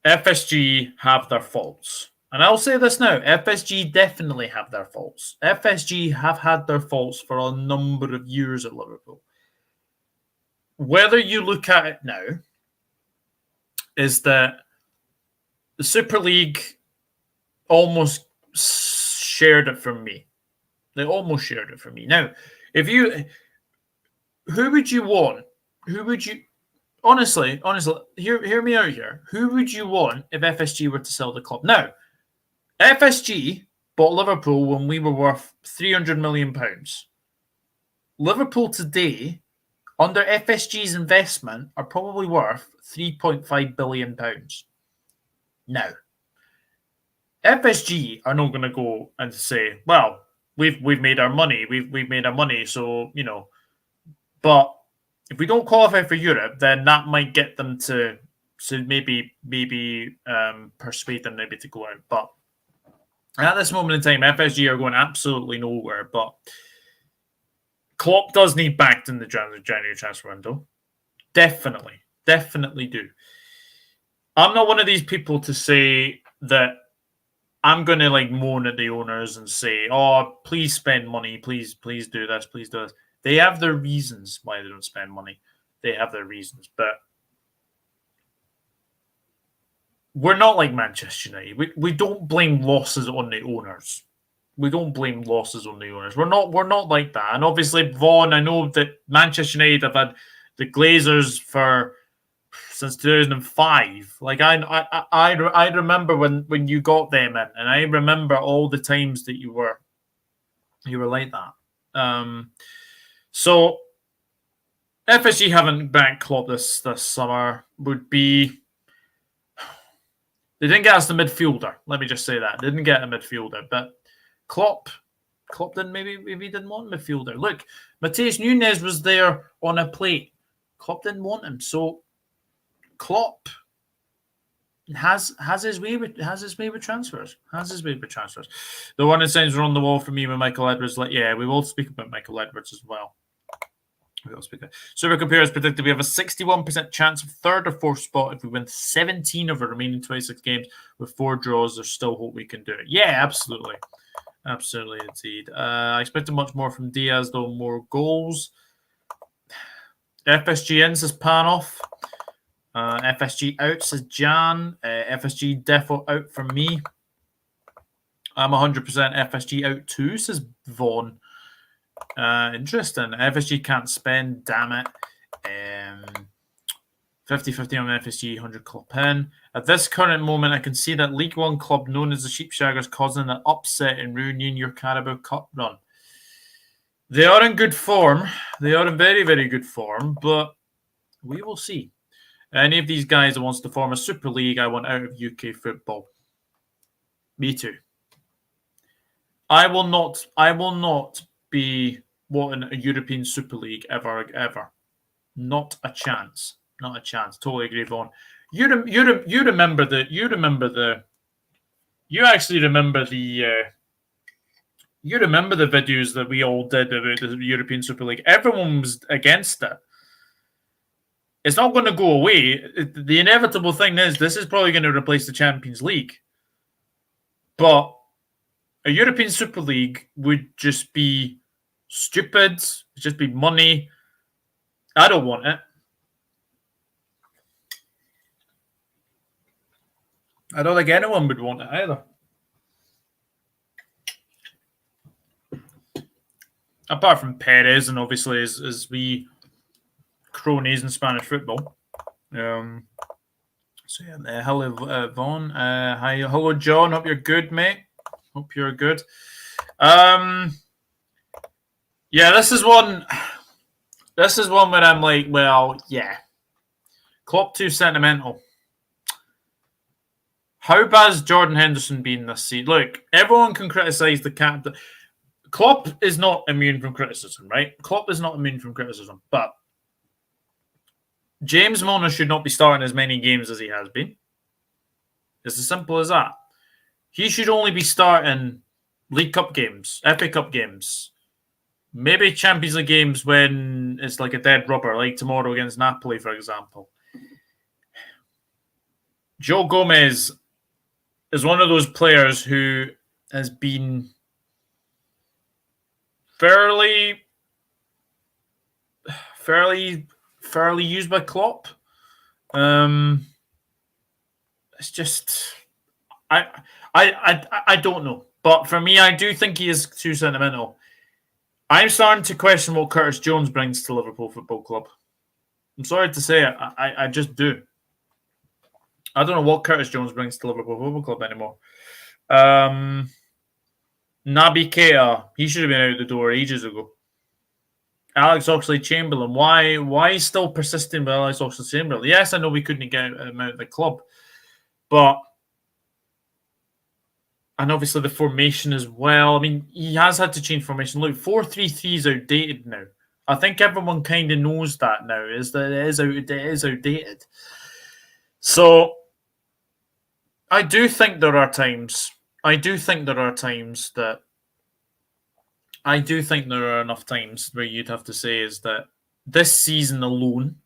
FSG have their faults. And I'll say this now, FSG definitely have their faults. FSG have had their faults for a number of years at Liverpool. Whether you look at it now, is that the Super League almost shared it from me. They almost shared it from me. Now, who would you want? Who honestly, hear me out here. Who would you want if FSG were to sell the club? Now, FSG bought Liverpool when we were worth £300 million. Liverpool today, under FSG's investment, are probably worth £3.5 billion. Now, FSG are not going to go and say, well, we've made our money, we've made our money, so, you know, but if we don't qualify for Europe, then that might get them to maybe persuade them maybe to go out. But at this moment in time, FSG are going absolutely nowhere. But Klopp does need backed in the January transfer window. Definitely do. I'm not one of these people to say that I'm going to like moan at the owners and say, "Oh, please spend money, please do this, please do this." They have their reasons why they don't spend money. They have their reasons, but we're not like Manchester United. We don't blame losses on the owners. We don't blame losses on the owners. We're not like that. And obviously, Vaughan, I know that Manchester United have had the Glazers since 2005. Like I remember when you got them in, and I remember all the times that you were like that. So FSG having backed Klopp this summer would be. They didn't get us the midfielder. Let me just say that. They didn't get a midfielder, but Klopp didn't maybe didn't want a midfielder. Look, Matheus Nunes was there on a plate. Klopp didn't want him, so Klopp has his way with transfers. The one that signs are on the wall for me with Michael Edwards. Like, yeah, we will speak about Michael Edwards as well. Supercomputer has predicted we have a 61% chance of third or fourth spot if we win 17 of our remaining 26 games. With 4 draws, there's still hope we can do it. Yeah, absolutely. Absolutely, indeed. I expected much more from Diaz, though. More goals. FSG in, says Panoff. FSG out, says Jan. FSG defo out for me. I'm 100% FSG out too, says Vaughn. Interesting. FSG can't spend, damn it. 50-50 on FSG, 100 Klopp in. At this current moment, I can see that League One club known as the Sheepshaggers causing an upset and ruining your Carabao Cup run. They are in good form. They are in very, very good form, but we will see. Any of these guys that wants to form a Super League, I want out of UK football. Me too. I will not be wanting a European Super League ever. Not a chance. Totally agree, Vaughn. You remember the videos that we all did about the European Super League. Everyone was against it. It's not going to go away. The inevitable thing is this is probably going to replace the Champions League. But a European Super League would just be stupid. It'd just be money. I don't want it. I don't think anyone would want it either. Apart from Perez and obviously as we cronies in Spanish football. So yeah, hello Vaughn. Hi, hello John. Hope you're good, mate. Hope you're good. Yeah, this is one where I'm like, well, yeah. Klopp too sentimental. How bad's Jordan Henderson been this season? Look, everyone can criticise the captain. Klopp is not immune from criticism, right? Klopp is not immune from criticism, but James Milner should not be starting as many games as he has been. It's as simple as that. He should only be starting League Cup games, FA Cup games, maybe Champions League games when it's like a dead rubber, like tomorrow against Napoli, for example. Joe Gomez is one of those players who has been fairly used by Klopp. It's just I don't know, but for me, I do think he is too sentimental. I'm starting to question what Curtis Jones brings to Liverpool Football Club. I'm sorry to say it. I just do. I don't know what Curtis Jones brings to Liverpool Football Club anymore. Naby Keita, he should have been out the door ages ago. Alex Oxlade-Chamberlain, why still persisting with Alex Oxlade-Chamberlain? Yes, I know we couldn't get him out of the club, but and obviously the formation as well. I mean, he has had to change formation. Look, 4-3-3 is outdated now. I think everyone kind of knows that now. Is that it is outdated. So I do think there are times. I do think there are enough times where you'd have to say is that this season alone,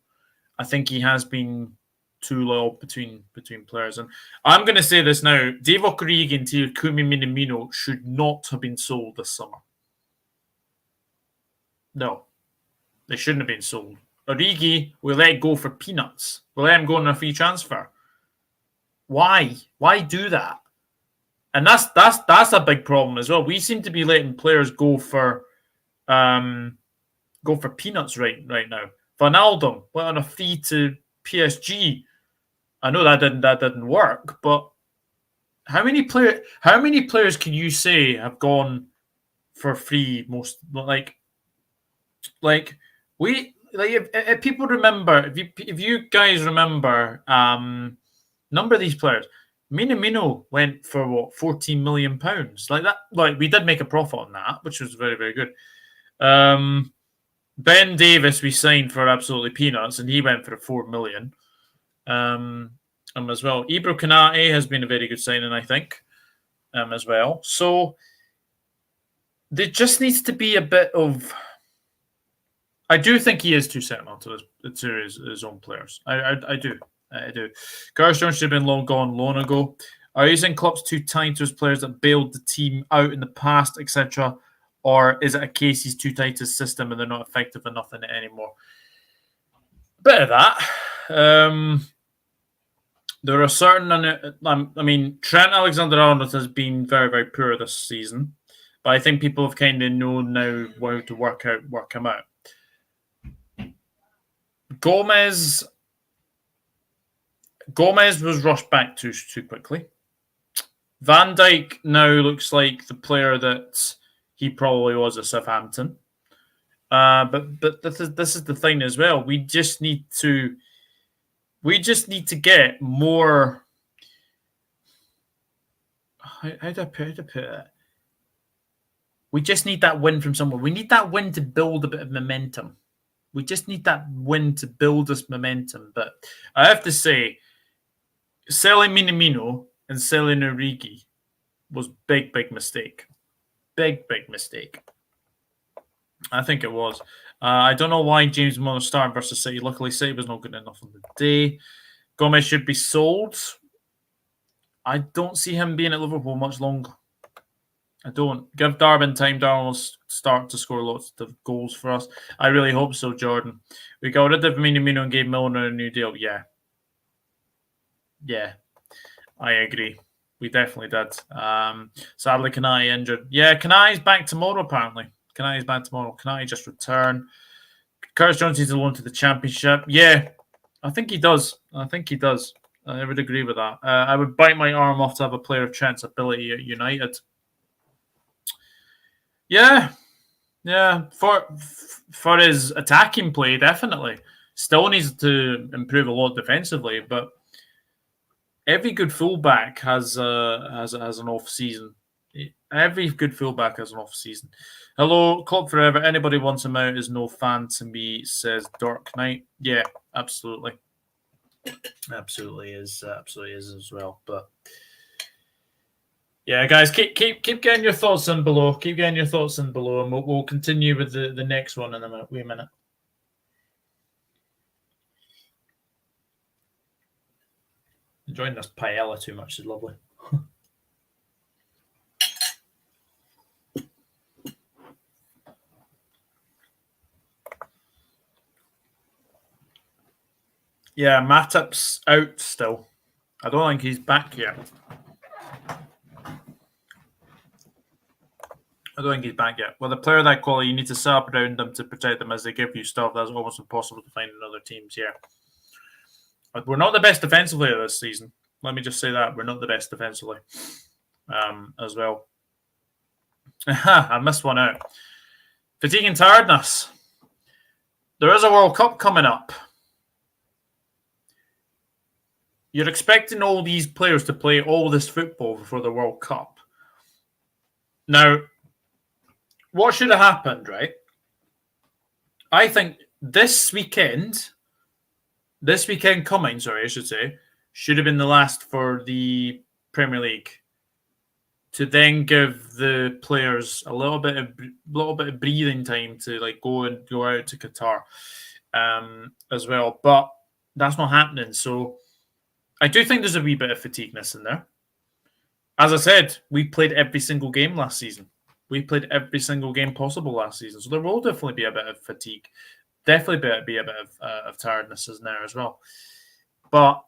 I think he has been too low between players. And I'm going to say this now: Divock Origi and Takumi Minamino should not have been sold this summer. No, they shouldn't have been sold. Origi, we let go for peanuts. We let him go on a free transfer. Why? Why do that? And that's a big problem as well. We seem to be letting players go for peanuts right now. Wijnaldum went on a free to PSG. I know that didn't work, but how many players can you say have gone for free? Most if people remember, if you guys remember, number of these players. Minamino went for what, £14 million, like that. Like we did make a profit on that, which was very, very good. Ben Davis we signed for absolutely peanuts, and he went for $4 million. As well, Ibra Konate has been a very good signing, I think, as well. So there just needs to be a bit of. I do think he is too sentimental to his own players. I do. Curtis Jones should have been long gone long ago. Are you saying Klopp's too tied to his players that bailed the team out in the past, etc.? Or is it a case he's too tied to his system and they're not effective enough in it anymore? Bit of that. There are certain. I mean, Trent Alexander-Arnold has been very, very poor this season, but I think people have kind of known now how to work him out. Gomez was rushed back too quickly. Van Dijk now looks like the player that he probably was at Southampton. But this is the thing as well. We just need to get more. How do I put it? We just need that win from somewhere. We need that win to build a bit of momentum. We just need that win to build us momentum. But I have to say, selling Minamino and selling Origi was big mistake. Big mistake. I think it was. I don't know why James Milner started versus City. Luckily, City was not good enough on the day. Gomez should be sold. I don't see him being at Liverpool much longer. I don't. Give Darwin time. Darwin will start to score lots of goals for us. I really hope so, Jordan. We got rid of Minamino and gave Milner a new deal. Yeah, I agree. We definitely did. Sadly, Konate injured. Yeah, Kanate's back tomorrow, apparently. Konate just returned. Curtis Jones needs a loan to the Championship. Yeah, I think he does. I would agree with that. I would bite my arm off to have a player of Trent's ability at United. Yeah. For his attacking play, definitely. Still needs to improve a lot defensively, but every good fullback has an off season. Every good fullback has an off season. Hello, Klopp forever. Anybody wants him out is no fan to me, says Dark Knight. Yeah, absolutely. Absolutely is as well. But yeah, guys, keep getting your thoughts in below. And we'll continue with the next one in a minute. Wait a minute. Enjoying this paella too much is lovely. Yeah, Matip's out still. I don't think he's back yet. I don't think he's back yet. Well, the player of that quality, you need to set up around them to protect them as they give you stuff. That's almost impossible to find in other teams. Yeah, but we're not the best defensively this season. Let me just say that we're not the best defensively, as well. I missed one out. Fatigue and tiredness. There is a World Cup coming up. You're expecting all these players to play all this football before the World Cup. Now, what should have happened, right? I think this weekend coming, I should say, should have been the last for the Premier League, to then give the players a little bit of breathing time to like go out to Qatar, as well. But that's not happening. So I do think there's a wee bit of fatigueness in there. As I said, we played every single game last season. We played every single game possible last season. So there will definitely be a bit of fatigue. Definitely be a bit of tiredness in there as well. But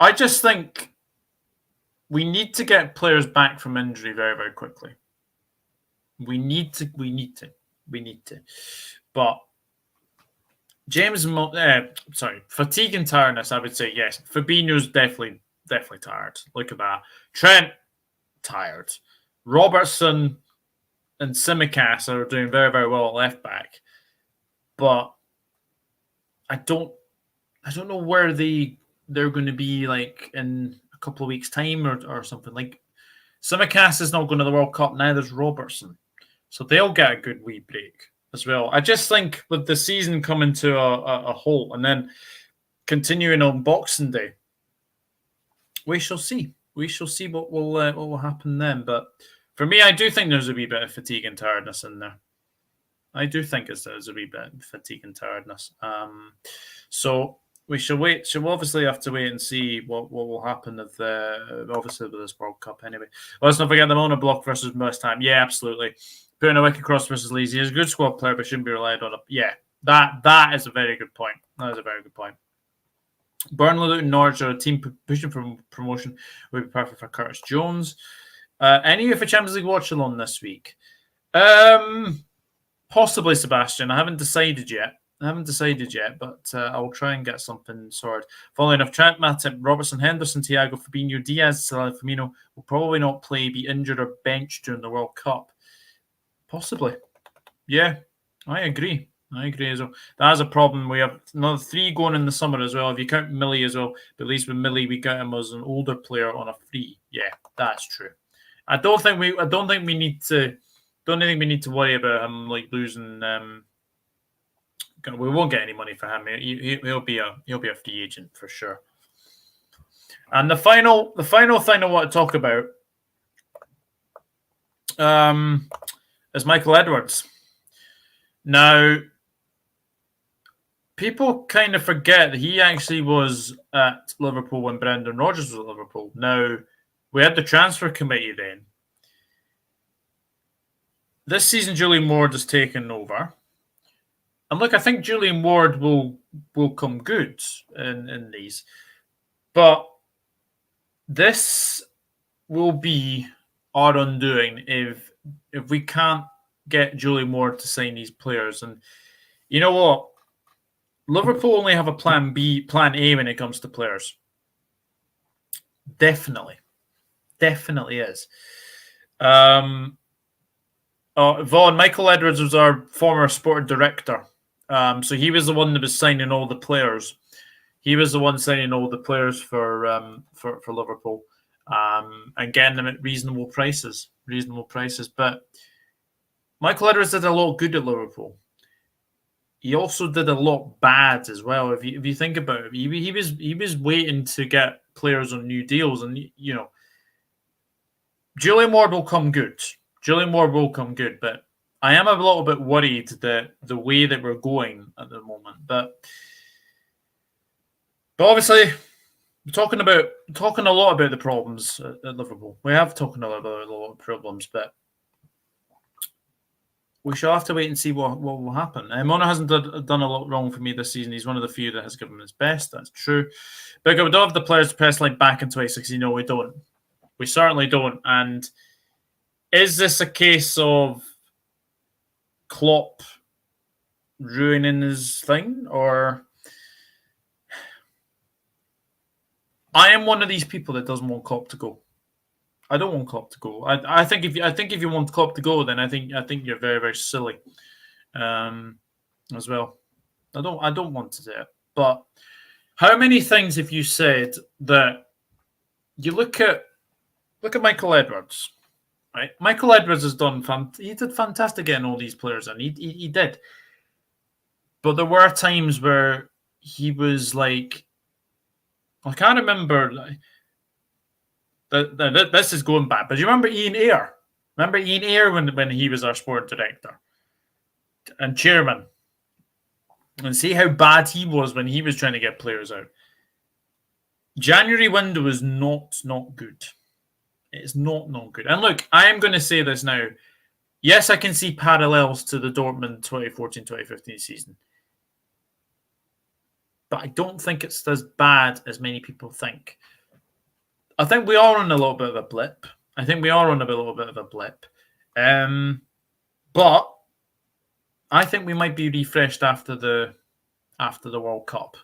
I just think we need to get players back from injury very, very quickly. We need to. But fatigue and tiredness, I would say yes. Fabinho's definitely tired. Look at that. Trent, tired. Robertson and Tsimikas are doing very, very well at left back. But I don't know where they're going to be like in a couple of weeks' time or something. Like Tsimikas is not going to the World Cup, neither's Robertson. So they'll get a good wee break as well. I just think with the season coming to a halt and then continuing on Boxing Day, we shall see. We shall see what will happen then. But for me, I do think there's a wee bit of fatigue and tiredness in there. I do think there's a wee bit of fatigue and tiredness. So we shall wait. So we'll obviously have to wait and see what will happen with this World Cup anyway. Let's not forget the Mona Block versus West Ham. Yeah, absolutely. Putting a wicket cross versus Leeds. He's a good squad player, but shouldn't be relied on. Yeah, that is a very good point. That is a very good point. Burnley, Luton, Norwich are a team pushing for promotion. Would be perfect for Curtis Jones. Any UEFA Champions League watch along this week? Possibly Sebastian. I haven't decided yet, but I'll try and get something sorted. Following enough, Trent, Matip, Robertson, Henderson, Thiago, Fabinho, Diaz, Salah, Firmino will probably not play, be injured or benched during the World Cup. Possibly. Yeah, I agree as well. That is a problem. We have another 3 going in the summer as well. If you count Millie as well, but at least with Millie, we got him as an older player on a free. Yeah, that's true. I don't think we need to worry about him like losing. We won't get any money for him. He'll be a free agent for sure. And the final thing I want to talk about is Michael Edwards. Now, people kind of forget that he actually was at Liverpool when Brendan Rodgers was at Liverpool. Now, we had the transfer committee then. This season, Julian Ward has taken over. And look, I think Julian Ward will come good in these. But this will be our undoing if we can't get Julian Ward to sign these players. And you know what? Liverpool only have a plan A when it comes to players. Definitely is. Vaughan, Michael Edwards was our former sporting director. So he was the one that was signing all the players. He was the one signing all the players for Liverpool, and getting them at reasonable prices. But Michael Edwards did a lot good at Liverpool. He also did a lot bad as well. If you think about it, he was waiting to get players on new deals, and you know, Julian Ward will come good. But I am a little bit worried that the way that we're going at the moment. But obviously, we're talking a lot about the problems at Liverpool. We have talking a lot of problems, but we shall have to wait and see what will happen. Mona hasn't done a lot wrong for me this season. He's one of the few that has given his best. That's true. But we don't have the players to press like back in 2016. No, we don't. We certainly don't. And is this a case of Klopp ruining his thing, or I am one of these people that doesn't want Klopp to go. I don't want Klopp to go. I think if you want Klopp to go, then I think you're very, very silly, as well. I don't want to do it. But how many things have you said that you look at Michael Edwards, right? Michael Edwards has done he did fantastic getting all these players in. He did. But there were times where he was like, I can't remember. This is going back, but do you remember Ian Ayre? Remember Ian Ayre when he was our sport director and chairman? And see how bad he was when he was trying to get players out. January window is not good. It's not good. And look, I am going to say this now. Yes, I can see parallels to the Dortmund 2014-2015 season. But I don't think it's as bad as many people think. I think we are on a little bit of a blip. But I think we might be refreshed after the World Cup.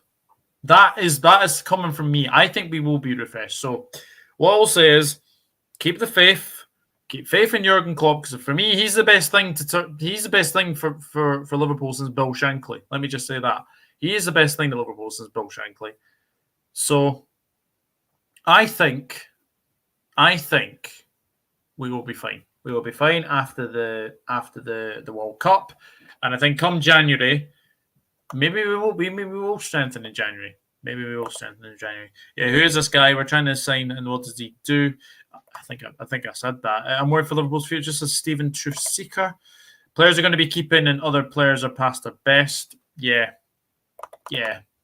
That is coming from me. I think we will be refreshed. So what I'll say is keep the faith. Keep faith in Jurgen Klopp, because for me, he's the best thing for Liverpool since Bill Shankly. Let me just say that. He is the best thing to Liverpool since Bill Shankly. So I think we will be fine. We will be fine after the World Cup, and I think come January, maybe we will strengthen in January. Yeah, who is this guy we're trying to sign, and what does he do? I think I said that. I'm worried for Liverpool's future, says Stephen Truth-Seeker. Players are going to be keeping, and other players are past their best. Yeah,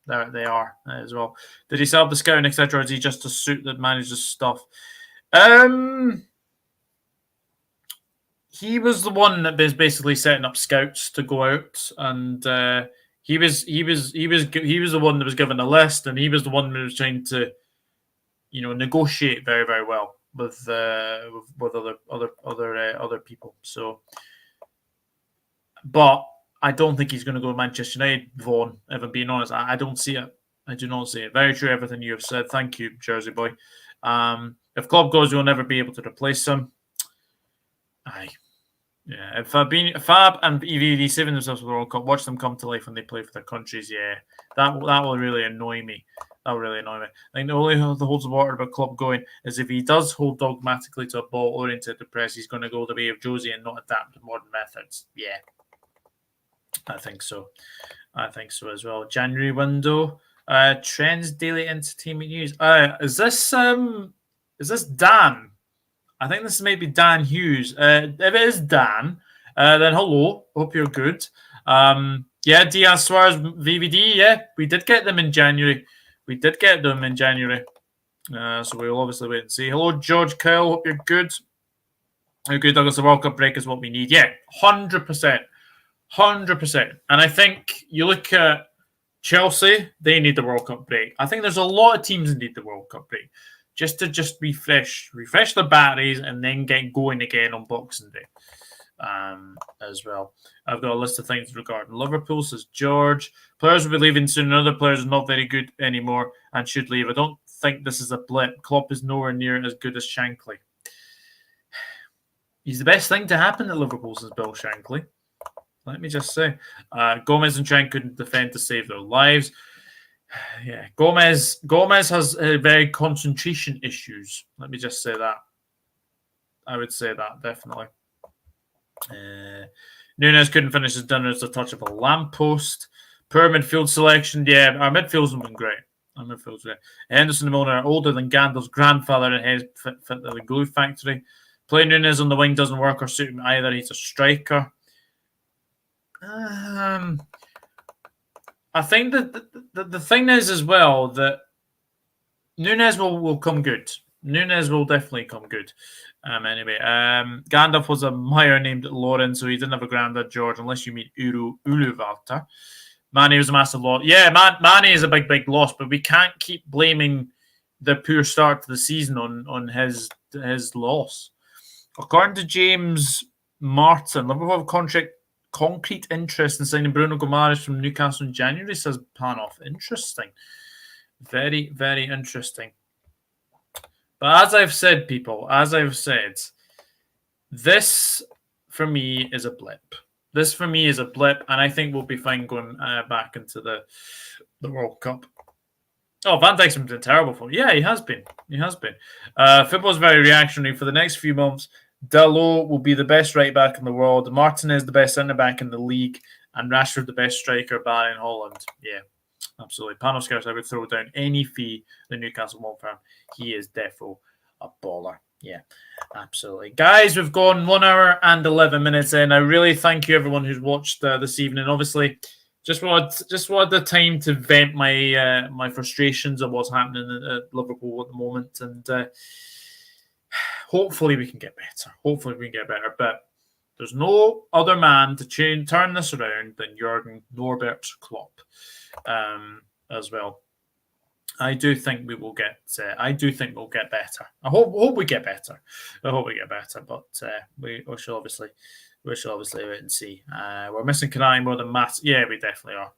there they are as well. Did he sell the scouting, etc., or is he just a suit that manages stuff? He was the one that was basically setting up scouts to go out, and he was the one that was given a list, and he was the one who was trying to, negotiate very, very well with other people. So, but I don't think he's going to go to Manchester United, Vaughan, if I'm being honest. I don't see it. I do not see it. Very true, everything you have said. Thank you, Jersey boy. If Klopp goes, we'll never be able to replace him. Aye. Yeah, if Fab and EVD saving themselves for the World Cup, watch them come to life when they play for their countries. Yeah, that will really annoy me. That will really annoy me. I think the only thing that holds the water about Klopp going is if he does hold dogmatically to a ball-oriented press, he's going to go the way of Josie and not adapt to modern methods. Yeah, I think so. As well. January window. Trends Daily Entertainment News. Is this Dan? I think this may be Dan Hughes. If it is Dan, then hello. Hope you're good. Yeah, Diaz, Suarez, VVD. Yeah, we did get them in January. So we'll obviously wait and see. Hello, George Kyle. Hope you're good. Okay, Douglas, the World Cup break is what we need. Yeah, 100%. 100%. And I think you look at Chelsea, they need the World Cup break. I think there's a lot of teams that need the World Cup break. Just to refresh their batteries and then get going again on Boxing Day as well. I've got a list of things regarding Liverpool, says George. Players will be leaving soon. Other players are not very good anymore and should leave. I don't think this is a blip. Klopp is nowhere near as good as Shankly. He's the best thing to happen at Liverpool since Bill Shankly. Let me just say. Gomez and Trent couldn't defend to save their lives. Yeah, Gomez has very concentration issues. Let me just say that. I would say that, definitely. Nunes couldn't finish his dinner as the touch of a lamppost. Poor midfield selection. Yeah, our midfield's been great. Henderson and Milner are older than Gandalf's grandfather and heads fit the glue factory. Playing Nunes on the wing doesn't work or suit him either. He's a striker. I think that the thing is as well that Nunes will come good. Nunes will definitely come good. Anyway, Gandalf was a Meyer named Lauren, so he didn't have a granddad, George, unless you mean Uluvalter. Mane was a massive loss. Yeah, Mane is a big loss, but we can't keep blaming the poor start to the season on his loss. According to James Martin, Liverpool have concrete interest in signing Bruno Guimaraes from Newcastle in January, says Panoff. Interesting. Very, very interesting. But as I've said, people, this for me is a blip. This for me is a blip, and I think we'll be fine going back into the World Cup. Oh, Van Dijk's been terrible for me. Yeah, he has been. Football's very reactionary. For the next few months, Dalot will be the best right back in the world. Martinez the best centre back in the league, and Rashford the best striker, barring Holland. Yeah, absolutely. Panos Scouse, I would throw down any fee the Newcastle won't for him. He is defo a baller. Yeah, absolutely. Guys, we've gone 1 hour and 11 minutes in. I really thank you everyone who's watched this evening. Obviously, just wanted the time to vent my my frustrations of what's happening at Liverpool at the moment, and hopefully we can get better. But there's no other man to turn this around than Jurgen Norbert Klopp, as well. I do think we will get. I do think we'll get better. I hope we get better. But we shall obviously wait and see. We're missing Kanai more than Matt. Yeah, we definitely are.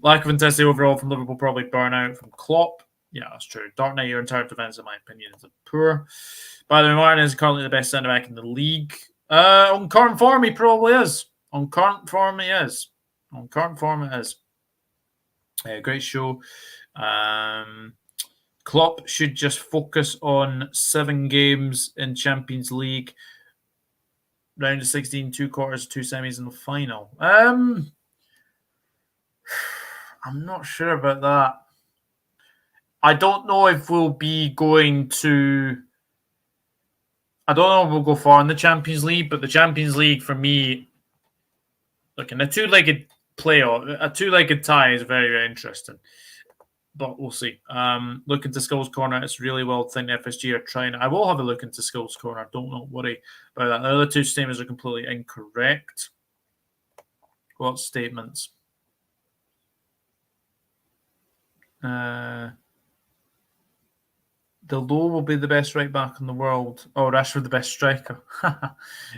Lack of intensity overall from Liverpool, probably burnout from Klopp. Yeah, that's true. Darknight, your entire defence, in my opinion, is poor. By the way, Martin is currently the best centre back in the league. On current form, he probably is. On current form, it is. Great show. Klopp should just focus on 7 games in Champions League. Round of 16, 2 quarters, 2 semis, and the final. I'm not sure about that. I don't know if we'll be going to. I don't know if we'll go far in the Champions League, but the Champions League for me, look, in a two-legged playoff, a two-legged tie is very, very interesting. But we'll see. Look into Skulls Corner. It's really well thing FSG are trying. I will have a look into Skulls Corner. Don't worry about that. The other 2 statements are completely incorrect. What statements? Dalot will be the best right back in the world. Oh, Rashford the best striker.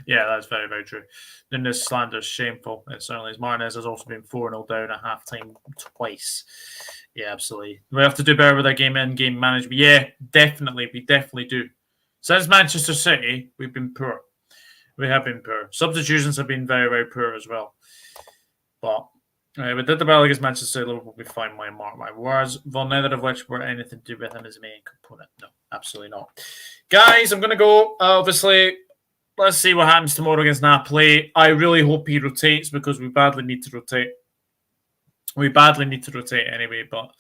Yeah, that's very, very true. Then this slander is shameful. It certainly is. Martinez has also been 4-0 down at halftime twice. Yeah, absolutely. We have to do better with our game management. Yeah, definitely. We definitely do. Since Manchester City, we've been poor. We have been poor. Substitutions have been very, very poor as well. But we did the battle against Manchester City. Liverpool will be fine. Mark my words. Well, neither of which were anything to do with him as a main component. No, absolutely not. Guys, I'm going to go. Obviously, let's see what happens tomorrow against Napoli. I really hope he rotates because we badly need to rotate. Anyway, but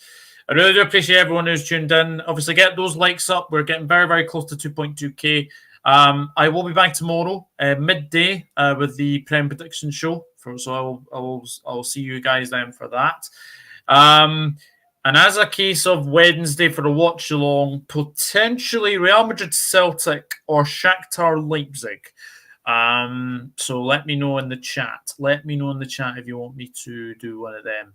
I really do appreciate everyone who's tuned in. Obviously, get those likes up. We're getting very, very close to 2.2k. I will be back tomorrow, midday, with the Prem Prediction Show. So I will see you guys then for that. And as a case of Wednesday for a watch along, potentially Real Madrid Celtic or Shakhtar Leipzig. So let me know in the chat. If you want me to do one of them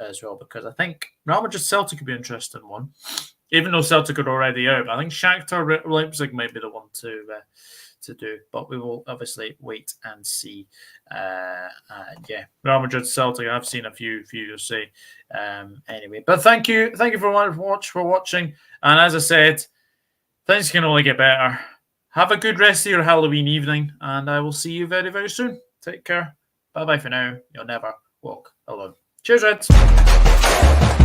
as well, because I think Real Madrid Celtic could be an interesting one. Even though Celtic are already out, I think Shakhtar Leipzig might be the one to do. But we will obviously wait and see. Yeah, Real Madrid Celtic. I've seen a few say anyway. But thank you for watching. And as I said, things can only get better. Have a good rest of your Halloween evening, and I will see you very, very soon. Take care. Bye-bye for now. You'll never walk alone. Cheers, Reds.